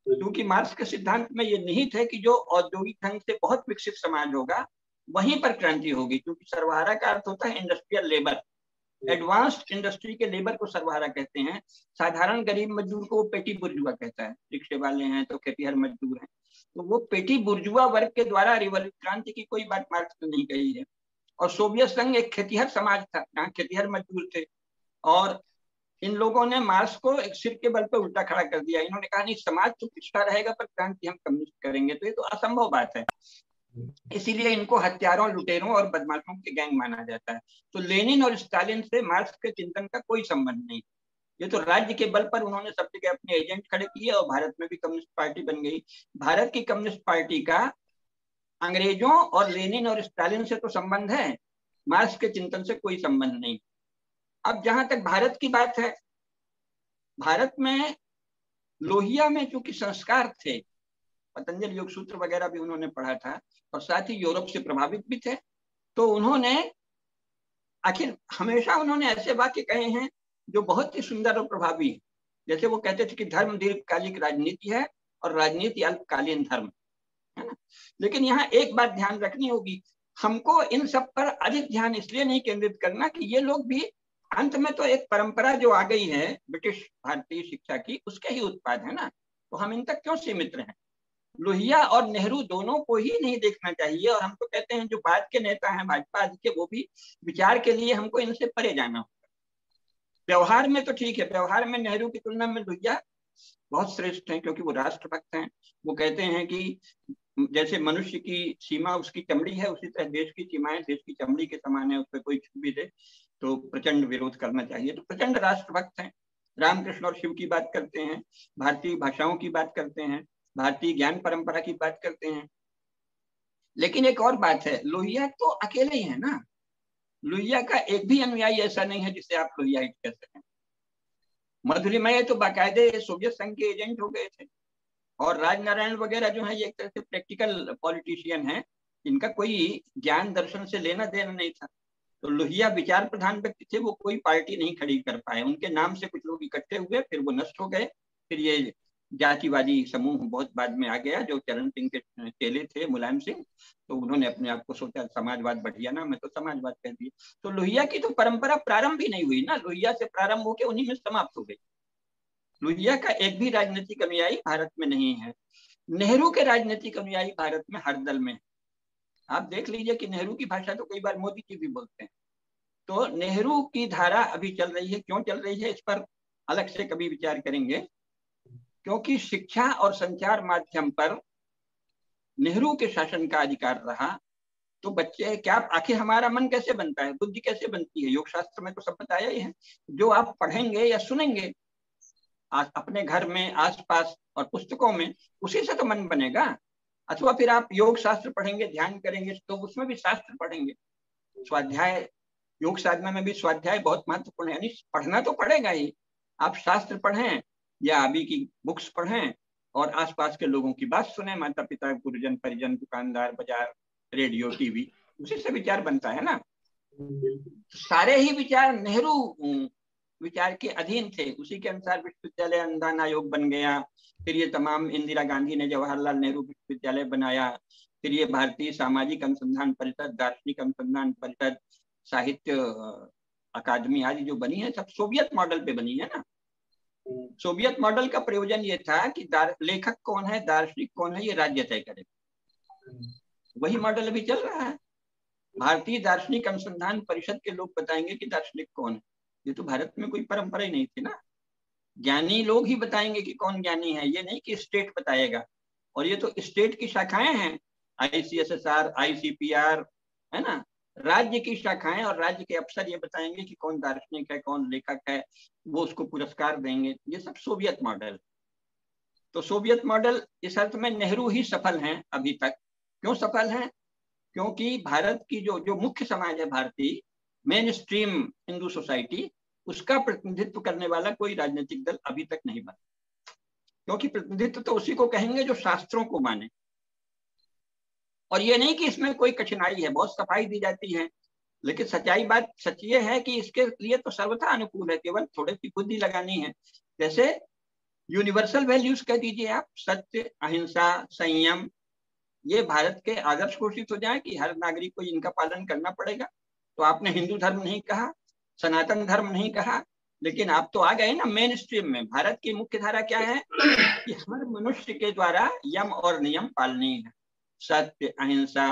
क्योंकि मार्क्स के सिद्धांत में ये निहित है कि जो औद्योगिक ढंग से बहुत विकसित समाज होगा वहीं पर क्रांति होगी। क्योंकि सर्वहारा का अर्थ होता है इंडस्ट्रियल लेबर, एडवांस्ड इंडस्ट्री के लेबर को सर्वहारा कहते हैं। साधारण गरीब मजदूर को वो पेटी बुर्जुआ कहता है, रिक्शे वाले हैं तो खेतीहर मजदूर हैं, तो वो पेटी बुर्जुआ वर्ग के द्वारा क्रांति की कोई बात मार्क्स ने नहीं कही है। और सोवियत संघ एक खेतीहर समाज था जहाँ खेतीहर मजदूर थे, और इन लोगों ने मार्क्स को एक सिर के बल पर उल्टा खड़ा कर दिया। इन्होंने कहा नहीं, समाज तो पिछड़ा रहेगा पर क्रांति हम कम्युनिस्ट करेंगे, तो ये तो असंभव बात है। इसीलिए इनको हत्यारों, लुटेरों और बदमाशों के गैंग माना जाता है। तो लेनिन और स्टालिन से मार्क्स के चिंतन का कोई संबंध नहीं। ये तो राज्य के बल पर उन्होंने सब जगह अपने एजेंट खड़े किए और भारत में भी कम्युनिस्ट पार्टी बन गई। भारत की कम्युनिस्ट पार्टी का अंग्रेजों और लेनिन और स्टालिन से तो संबंध है, मार्क्स के चिंतन से कोई संबंध नहीं। अब जहां तक भारत की बात है, भारत में लोहिया में चूंकि संस्कार थे, पतंजलि योग सूत्र वगैरह भी उन्होंने पढ़ा था और साथ ही यूरोप से प्रभावित भी थे, तो उन्होंने आखिर हमेशा उन्होंने ऐसे वाक्य कहे हैं जो बहुत ही सुंदर और प्रभावी है। जैसे वो कहते थे कि धर्म दीर्घकालिक राजनीति है और राजनीति अल्पकालीन धर्म, है ना। लेकिन यहाँ एक बात ध्यान रखनी होगी, हमको इन सब पर अधिक ध्यान इसलिए नहीं केंद्रित करना कि ये लोग भी अंत में तो एक परंपरा जो आ गई है ब्रिटिश भारतीय शिक्षा की, उसके ही उत्पाद है ना। तो हम इन तक क्यों सीमित रहे? लोहिया और नेहरू दोनों को ही नहीं देखना चाहिए। और हम तो कहते हैं जो बाद के नेता हैं भाजपा आदि के, वो भी विचार के लिए हमको इनसे परे जाना होगा। व्यवहार में तो ठीक है, व्यवहार में नेहरू की तुलना में लोहिया बहुत श्रेष्ठ हैं क्योंकि वो राष्ट्रभक्त हैं। वो कहते हैं कि जैसे मनुष्य की सीमा उसकी चमड़ी है, उसी तरह देश की सीमाएं देश की चमड़ी के समान है, उस पर कोई छू भी दे तो प्रचंड विरोध करना चाहिए। तो प्रचंड राष्ट्रभक्त हैं, रामकृष्ण और शिव की बात करते हैं, भारतीय भाषाओं की बात करते हैं, भारतीय ज्ञान परंपरा की बात करते हैं। लेकिन एक और बात है, लोहिया तो अकेले ही है ना। लोहिया का एक भी अनुयायी ऐसा नहीं है जिसे आप लोहियाइट कह सकें। मधुलिमय तो बाकायदे सोवियत संघ के एजेंट हो गए थे, और राजनारायण वगैरह जो है ये एक तरह से प्रैक्टिकल पॉलिटिशियन है, इनका कोई ज्ञान दर्शन से लेना देना नहीं था। तो लोहिया विचार प्रधान व्यक्ति थे, वो कोई पार्टी नहीं खड़ी कर पाए, उनके नाम से कुछ लोग इकट्ठे हुए, फिर वो नष्ट हो गए। फिर ये जातिवादी समूह बहुत बाद में आ गया, जो चरण सिंह के चेले थे, मुलायम सिंह, तो उन्होंने अपने आप को सोचा समाजवाद बढ़िया नाम है तो समाजवाद कह दिया। तो लोहिया की तो परंपरा प्रारंभ ही नहीं हुई ना, लोहिया से प्रारंभ होकर उन्हीं में समाप्त हो गई। लोहिया का एक भी राजनीतिक अनुयायी भारत में नहीं है। नेहरू के राजनीतिक अनुयायी भारत में हर दल में। आप देख लीजिए कि नेहरू की भाषा तो कई बार मोदी जी भी बोलते हैं। तो नेहरू की धारा अभी चल रही है, क्यों चल रही है इस पर अलग से कभी विचार करेंगे। क्योंकि शिक्षा और संचार माध्यम पर नेहरू के शासन का अधिकार रहा, तो बच्चे क्या, आखिर हमारा मन कैसे बनता है, बुद्धि कैसे बनती है, योग शास्त्र में तो सब बताया ही है। जो आप पढ़ेंगे या सुनेंगे अपने घर में, आसपास और पुस्तकों में, उसी से तो मन बनेगा। अथवा फिर आप योग शास्त्र पढ़ेंगे, ध्यान करेंगे, तो उसमें भी शास्त्र पढ़ेंगे। स्वाध्याय, योग साधना में भी स्वाध्याय बहुत महत्वपूर्ण है, यानी पढ़ना तो पड़ेगा ही। आप शास्त्र पढ़ें या अभी की बुक्स पढ़ें और आसपास के लोगों की बात सुने, माता पिता, गुरुजन, परिजन, दुकानदार, बाजार, रेडियो, टीवी, उसी से विचार बनता है ना। सारे ही विचार नेहरू विचार के अधीन थे, उसी के अनुसार विश्वविद्यालय अनुदान आयोग बन गया। फिर ये तमाम, इंदिरा गांधी ने जवाहरलाल नेहरू विश्वविद्यालय बनाया, फिर ये भारतीय सामाजिक अनुसंधान परिषद, दार्शनिक अनुसंधान परिषद, साहित्य अकादमी आदि जो बनी है सब सोवियत मॉडल पे बनी है ना। सोवियत मॉडल का प्रयोजन ये था कि लेखक कौन है, दार्शनिक कौन है, ये राज्य तय करे। वही मॉडल अभी चल रहा है। भारतीय दार्शनिक अनुसंधान परिषद के लोग बताएंगे कि दार्शनिक कौन है। ये तो भारत में कोई परंपरा ही नहीं थी ना। ज्ञानी लोग ही बताएंगे कि कौन ज्ञानी है, ये नहीं कि स्टेट बताएगा। और ये तो स्टेट की शाखाएं हैं, ICSSR, ICPR, है ना, राज्य की शाखाएं, और राज्य के अफसर ये बताएंगे कि कौन दार्शनिक है, कौन लेखक है, वो उसको पुरस्कार देंगे। ये सब सोवियत मॉडल। तो सोवियत मॉडल इस अर्थ में नेहरू ही सफल हैं अभी तक। क्यों सफल हैं? क्योंकि भारत की जो मुख्य समाज है भारतीय, मेन स्ट्रीम हिंदू सोसाइटी, उसका प्रतिनिधित्व करने वाला कोई राजनीतिक दल अभी तक नहीं बना। क्योंकि प्रतिनिधित्व तो उसी को कहेंगे जो शास्त्रों को माने। और ये नहीं कि इसमें कोई कठिनाई है, बहुत सफाई दी जाती है, लेकिन सच ये है कि इसके लिए तो सर्वथा अनुकूल है, केवल थोड़ी सी बुद्धि लगानी है। जैसे यूनिवर्सल वैल्यूज कह दीजिए आप, सत्य, अहिंसा, संयम, ये भारत के आदर्श घोषित हो जाए कि हर नागरिक को इनका पालन करना पड़ेगा। तो आपने हिंदू धर्म नहीं कहा, सनातन धर्म नहीं कहा, लेकिन आप तो आ गए ना मेन स्ट्रीम में। भारत की मुख्य धारा क्या है कि हर मनुष्य के द्वारा यम और नियम पालनीय है। सत्य, अहिंसा,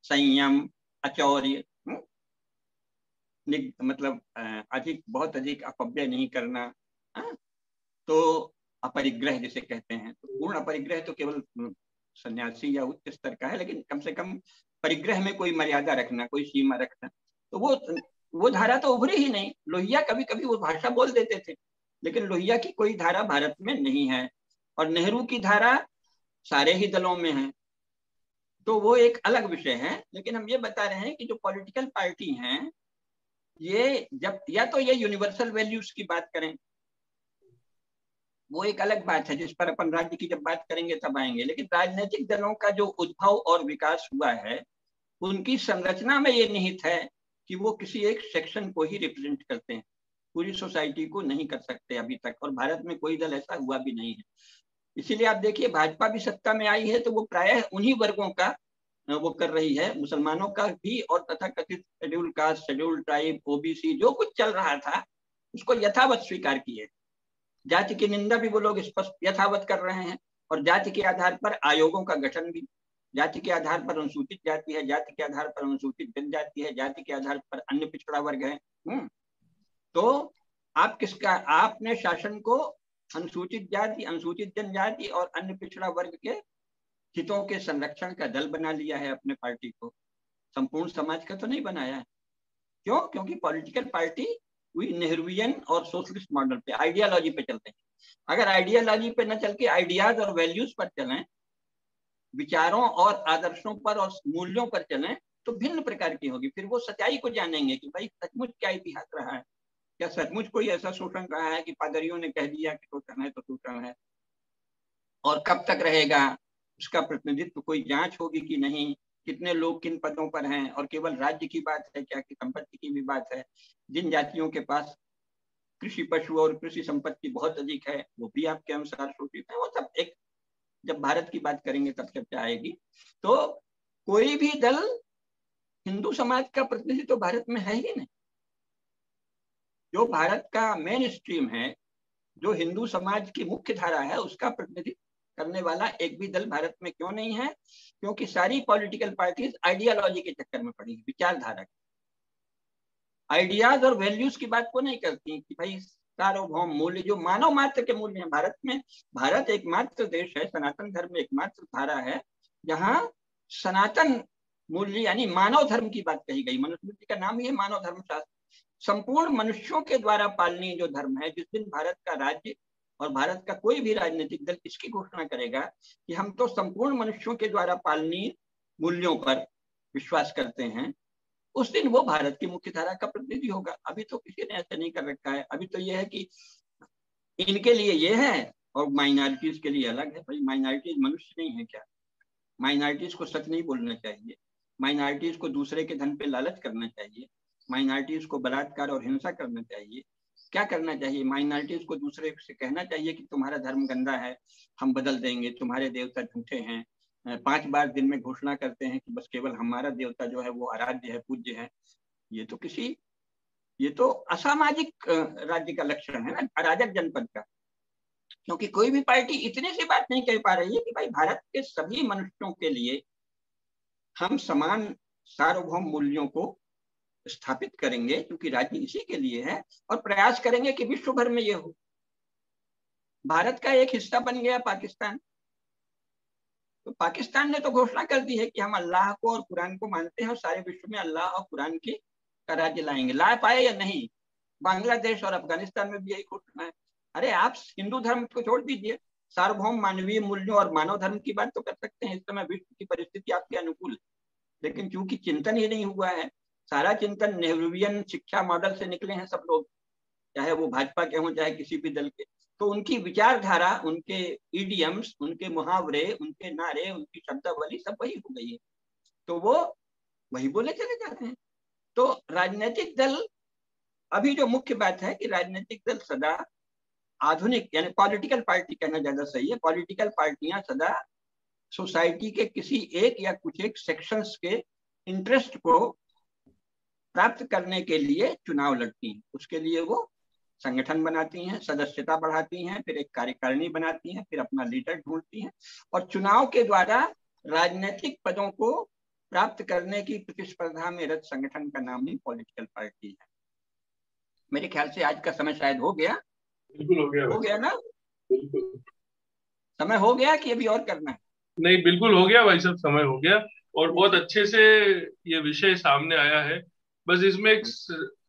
संयम, अचौर्य, मतलब बहुत अधिक अपव्यय नहीं करना, तो अपरिग्रह जिसे कहते हैं। तो पूर्ण अपरिग्रह तो केवल सन्यासी या उच्च स्तर का है, लेकिन कम से कम परिग्रह में कोई मर्यादा रखना, कोई सीमा रखना, तो वो धारा तो उभरी ही नहीं। लोहिया कभी कभी वो भाषा बोल देते थे, लेकिन लोहिया की कोई धारा भारत में नहीं है। और नेहरू की धारा सारे ही दलों में है, तो वो एक अलग विषय है। लेकिन हम ये बता रहे हैं कि जो पॉलिटिकल पार्टी हैं, ये जब या तो ये यूनिवर्सल वैल्यूज की बात करें, वो एक अलग बात है जिस पर अपन राज्य की जब बात करेंगे तब आएंगे। लेकिन राजनीतिक दलों का जो उद्भव और विकास हुआ है, उनकी संरचना में ये निहित है कि वो किसी एक सेक्शन को ही रिप्रेजेंट करते हैं, पूरी सोसाइटी को नहीं कर सकते अभी तक। और भारत में कोई दल ऐसा हुआ भी नहीं है। इसीलिए आप देखिए भाजपा भी सत्ता में आई है तो वो प्रायः उन्हीं वर्गों का वो कर रही है, मुसलमानों का भी, और तथाकथित schedule caste, schedule tribe, OBC, जो कुछ चल रहा था उसको यथावत स्वीकार किए। जाति की निंदा भी वो लोग स्पष्ट यथावत कर रहे हैं। और जाति के आधार पर आयोगों का गठन भी, जाति के आधार पर अनुसूचित जाति है, जाति के आधार पर अनुसूचित जनजाति है, जाति के आधार पर अन्य पिछड़ा वर्ग है। तो आपने शासन को अनुसूचित जाति, अनुसूचित जनजाति और अन्य पिछड़ा वर्ग के हितों के संरक्षण का दल बना लिया है अपने पार्टी को। संपूर्ण समाज का तो नहीं बनाया है। क्यों? क्योंकि पॉलिटिकल पार्टी वही नेहरूवियन और सोशलिस्ट मॉडल पे, आइडियोलॉजी पे चलते हैं। अगर आइडियोलॉजी पे न चल के आइडियाज और वैल्यूज पर चलें, विचारों और आदर्शों पर और मूल्यों पर चलें, तो भिन्न प्रकार की होगी। फिर वो सच्चाई को जानेंगे कि भाई सचमुच क्या इतिहास रहा है, क्या सचमुच कोई ऐसा शोषण रहा है कि पादरियों ने कह दिया कि शोषण है तो शोषण है, और कब तक रहेगा, उसका प्रतिनिधित्व कोई जांच होगी कि नहीं, कितने लोग किन पदों पर हैं, और केवल राज्य की बात है क्या कि संपत्ति की भी बात है। जिन जातियों के पास कृषि पशु और कृषि संपत्ति बहुत अधिक है वो भी आपके अनुसार शोषित है। वो सब एक, जब भारत की बात करेंगे तब चर्चा आएगी। तो कोई भी दल हिंदू समाज का प्रतिनिधित्व तो भारत में है ही नहीं। जो भारत का मेन स्ट्रीम है, जो हिंदू समाज की मुख्य धारा है, उसका प्रतिनिधित्व करने वाला एक भी दल भारत में क्यों नहीं है? क्योंकि सारी पॉलिटिकल पार्टीज आइडियोलॉजी के चक्कर में पड़ी, विचारधारा की। आइडियाज और वैल्यूज की बात को नहीं करती कि भाई सार्वभौम मूल्य, जो मानव मात्र के मूल्य हैं भारत में। भारत एकमात्र देश है, सनातन धर्म एकमात्र धारा है जहां सनातन मूल्य यानी मानव धर्म की बात कही गई। मनुस्मृति का नाम ही है मानव धर्म शास्त्र। संपूर्ण मनुष्यों के द्वारा पालनीय जो धर्म है, जिस दिन भारत का राज्य और भारत का कोई भी राजनीतिक दल इसकी घोषणा करेगा कि हम तो संपूर्ण मनुष्यों के द्वारा पालनीय मूल्यों पर विश्वास करते हैं, उस दिन वो भारत की मुख्य धारा का प्रतिनिधि होगा। अभी तो किसी ने ऐसा नहीं कर रखा है। अभी तो यह है कि इनके लिए ये है और माइनॉरिटीज के लिए अलग है। भाई माइनॉरिटीज मनुष्य नहीं है क्या? माइनॉरिटीज को सच नहीं बोलना चाहिए, माइनॉरिटीज को दूसरे के धन पे लालच करना चाहिए, माइनॉरिटीज को बलात्कार और हिंसा करना चाहिए। क्या करना चाहिए? माइनॉरिटीज को दूसरे से कहना चाहिए कि तुम्हारा धर्म गंदा है, हम बदल देंगे, तुम्हारे देवता झूठे हैं, 5 बार दिन में घोषणा करते हैं कि बस केवल हमारा देवता जो है वो आराध्य है, पूज्य है। ये तो असामाजिक राज्य का लक्षण है ना, अराजक जनपद का। क्योंकि कोई भी पार्टी इतने से बात नहीं कह पा रही है कि भाई भारत के सभी मनुष्यों के लिए हम समान सार्वभौम मूल्यों को स्थापित करेंगे, क्योंकि राज्य इसी के लिए है, और प्रयास करेंगे कि विश्व भर में ये हो। भारत का एक हिस्सा बन गया पाकिस्तान, तो पाकिस्तान ने तो घोषणा कर दी है कि हम अल्लाह को और कुरान को मानते हैं और सारे विश्व में अल्लाह और कुरान की का राज्य लाएंगे। ला पाए या नहीं, बांग्लादेश और अफगानिस्तान में भी यही घोषणा है। अरे आप हिंदू धर्म को छोड़ दीजिए, सार्वभौम मानवीय मूल्यों और मानव धर्म की बात तो कर सकते हैं। इस समय विश्व की परिस्थिति आपके अनुकूल है, लेकिन चूंकि चिंतन ही नहीं हुआ है, सारा चिंतन नेहरूवियन शिक्षा मॉडल से निकले हैं सब लोग, चाहे वो भाजपा के हों चाहे किसी भी दल के, तो उनकी विचारधारा, उनके इडियम्स, उनके मुहावरे, उनके नारे, उनकी शब्दावली सब वही हो गई है, तो वो वही बोले चले जाते हैं। तो राजनीतिक दल, अभी जो मुख्य बात है कि राजनीतिक दल सदा आधुनिक, यानी पॉलिटिकल पार्टी कहना ज्यादा सही है, पॉलिटिकल पार्टियां सदा सोसाइटी के किसी एक या कुछ एक सेक्शंस के इंटरेस्ट को प्राप्त करने के लिए चुनाव लड़ती हैं। उसके लिए वो संगठन बनाती हैं, सदस्यता बढ़ाती हैं, फिर एक कार्यकारिणी बनाती हैं, फिर अपना लीडर ढूंढती हैं, और चुनाव के द्वारा राजनीतिक पदों को प्राप्त करने की प्रतिस्पर्धा में रत संगठन का नाम ही पॉलिटिकल पार्टी है। मेरे ख्याल से आज का समय शायद हो गया। बिल्कुल हो गया, हो गया ना? बिल्कुल समय हो गया कि अभी और करना है? नहीं, बिल्कुल हो गया भाई साहब, समय हो गया, और बहुत अच्छे से ये विषय सामने आया है। बस इसमें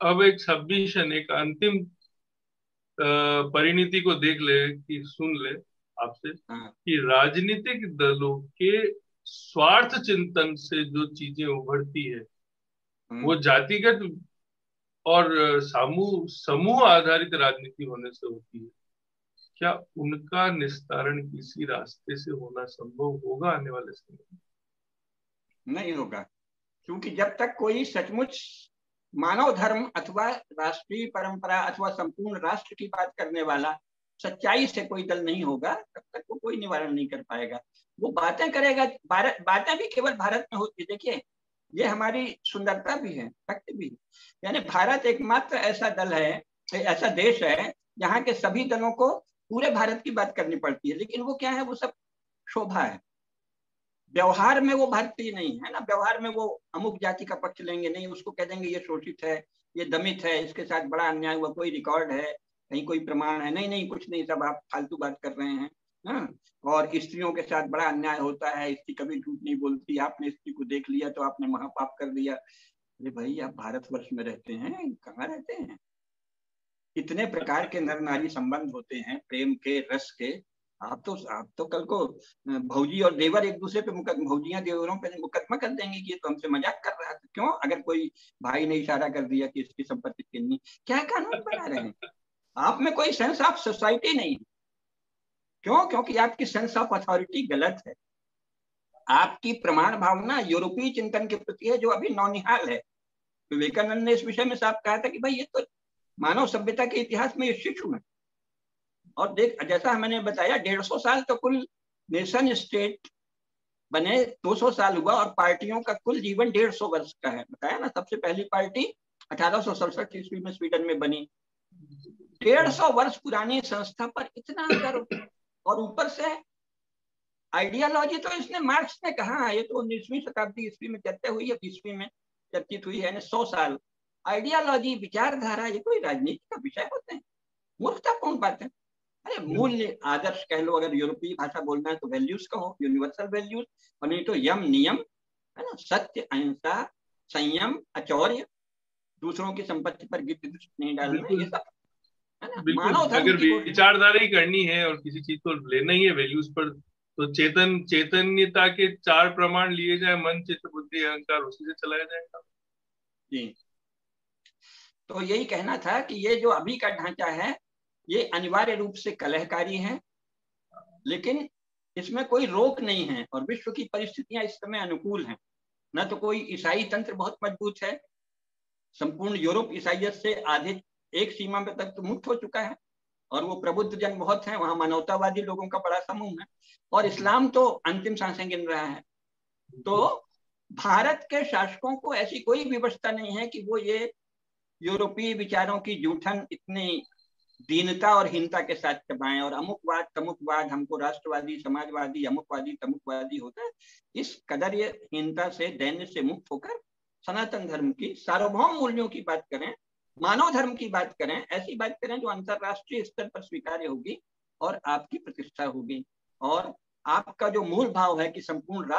अब एक सबमिशन, एक अंतिम परिणति को देख ले कि सुन ले आपसे कि राजनीतिक दलों के स्वार्थ चिंतन से जो चीजें उभरती है वो जातिगत और समूह आधारित राजनीति होने से होती है। क्या उनका निस्तारण किसी रास्ते से होना संभव होगा आने वाले समय में? नहीं होगा, क्योंकि जब तक कोई सचमुच मानव धर्म अथवा राष्ट्रीय परंपरा अथवा संपूर्ण राष्ट्र की बात करने वाला सच्चाई से कोई दल नहीं होगा, तब तक वो कोई निवारण नहीं कर पाएगा। वो बातें करेगा, बातें भी केवल भारत में होती है। देखिए, ये हमारी सुंदरता भी है, फैक्ट भी है। यानी भारत एकमात्र ऐसा दल है, ऐसा देश है जहाँ के सभी दलों को पूरे भारत की बात करनी पड़ती है, लेकिन वो क्या है, वो सब शोभा है। व्यवहार में वो भारतीय नहीं है ना, व्यवहार में वो अमुक जाति का पक्ष लेंगे नहीं, उसको कह देंगे ये शोषित है, ये दमित है, इसके साथ बड़ा अन्याय हुआ, कोई रिकॉर्ड है, कहीं कोई प्रमाण है? नहीं नहीं, कुछ नहीं, सब आप फालतू बात कर रहे हैं। हाँ, और स्त्रियों के साथ बड़ा अन्याय होता है, स्त्री कभी झूठ नहीं बोलती, आपने स्त्री को देख लिया तो आपने महापाप कर दिया। अरे भाई, आप भारतवर्ष में रहते हैं, कहाँ रहते हैं? इतने प्रकार के नर नारी संबंध होते हैं, प्रेम के, रस के। आप तो कल को भौजी और देवर एक दूसरे पे भौजियां देवरों पे मुकदमा कर देंगे कि ये तो हमसे मजाक कर रहा था। क्यों? अगर कोई भाई ने इशारा कर दिया कि इसकी संपत्ति छीननी, क्या कानून बना रहे हैं? आप में कोई सेंस ऑफ सोसाइटी नहीं है। क्यों? क्योंकि आपकी सेंस ऑफ अथॉरिटी गलत है। आपकी प्रमाण भावना यूरोपीय चिंतन के प्रति है, जो अभी नौनिहाल है। विवेकानंद ने इस विषय में साफ कहा था कि भाई ये तो मानव सभ्यता के इतिहास में ये शिशु है। और देख, जैसा मैंने बताया, 150 साल तो कुल नेशन स्टेट बने, 200 साल हुआ, और पार्टियों का कुल जीवन 150 वर्ष का है। बताया ना, सबसे पहली पार्टी 1867 ईस्वी में स्वीडन में बनी। 150 वर्ष पुरानी संस्था पर इतना गर्व, और ऊपर से आइडियोलॉजी तो इसने, मार्क्स ने कहा, ये तो 19वीं शताब्दी ईस्वी में चर्चा हुई है, 20वीं में चर्चित हुई है, यानी 100 साल। आइडियोलॉजी, विचारधारा, ये कोई राजनीति का विषय होते हैं? मूर्खतापूर्ण बात है। अरे मूल्य आदर्श कह लो, अगर यूरोपीय भाषा बोलना है तो वैल्यूज कहो, यूनिवर्सल वैल्यूज, और नहीं तो यम नियम, है ना, सत्य, अहिंसा, संयम, अचौर्य, दूसरों की संपत्ति पर गिद्ध दृष्टि नहीं डालना, ये सब है ना मानव धर्म। अगर विचारधारा ही करनी है और किसी चीज को लेना ही है वैल्यूज पर, तो चैतन्यता के 4 प्रमाण लिए जाए, मन, चित्त, बुद्धि, अहंकार, उसी से चलाया जाएगा। जी, तो यही कहना था कि ये जो अभी का ढांचा है, ये अनिवार्य रूप से कलहकारी है, लेकिन इसमें कोई रोक नहीं है, और विश्व की परिस्थितियां इस समय अनुकूल हैं। न तो कोई ईसाई तंत्र बहुत मजबूत है, संपूर्ण यूरोप ईसाइयत से आधे एक सीमा में तक तो मुक्त हो चुका है, और वो प्रबुद्ध जन बहुत हैं, वहां मानवतावादी लोगों का बड़ा समूह है, और इस्लाम तो अंतिम सांसें गिन रहा है। तो भारत के शासकों को ऐसी कोई व्यवस्था नहीं है कि वो ये यूरोपीय विचारों की जूठन इतनी दीनता और हीनता के साथ चबाएं, और अमुकवाद तमुकवाद, हमको राष्ट्रवादी समाजवादी अमुकवादी तमुकवादी होता है। इस कदर ये हीनता से, दैन्य से मुक्त होकर सनातन धर्म की सार्वभौम मूल्यों की बात करें, मानव धर्म की बात करें, ऐसी बात करें जो अंतरराष्ट्रीय स्तर पर स्वीकार्य होगी और आपकी प्रतिष्ठा होगी। और आपका जो मूल भाव है कि संपूर्ण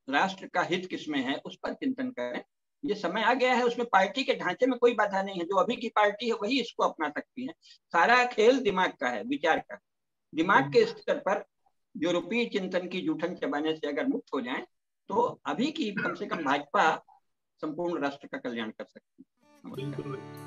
राष्ट्र का हित किसमें है, उस पर चिंतन करें। ये समय आ गया है, उसमें पार्टी के ढांचे में कोई बाधा नहीं है। जो अभी की पार्टी है वही इसको अपना सकती है। सारा खेल दिमाग का है, विचार का। दिमाग के स्तर पर यूरोपीय चिंतन की जूठन चबाने से अगर मुक्त हो जाएं, तो अभी की कम से कम भाजपा संपूर्ण राष्ट्र का कल्याण कर सकती है। बिल्कुल।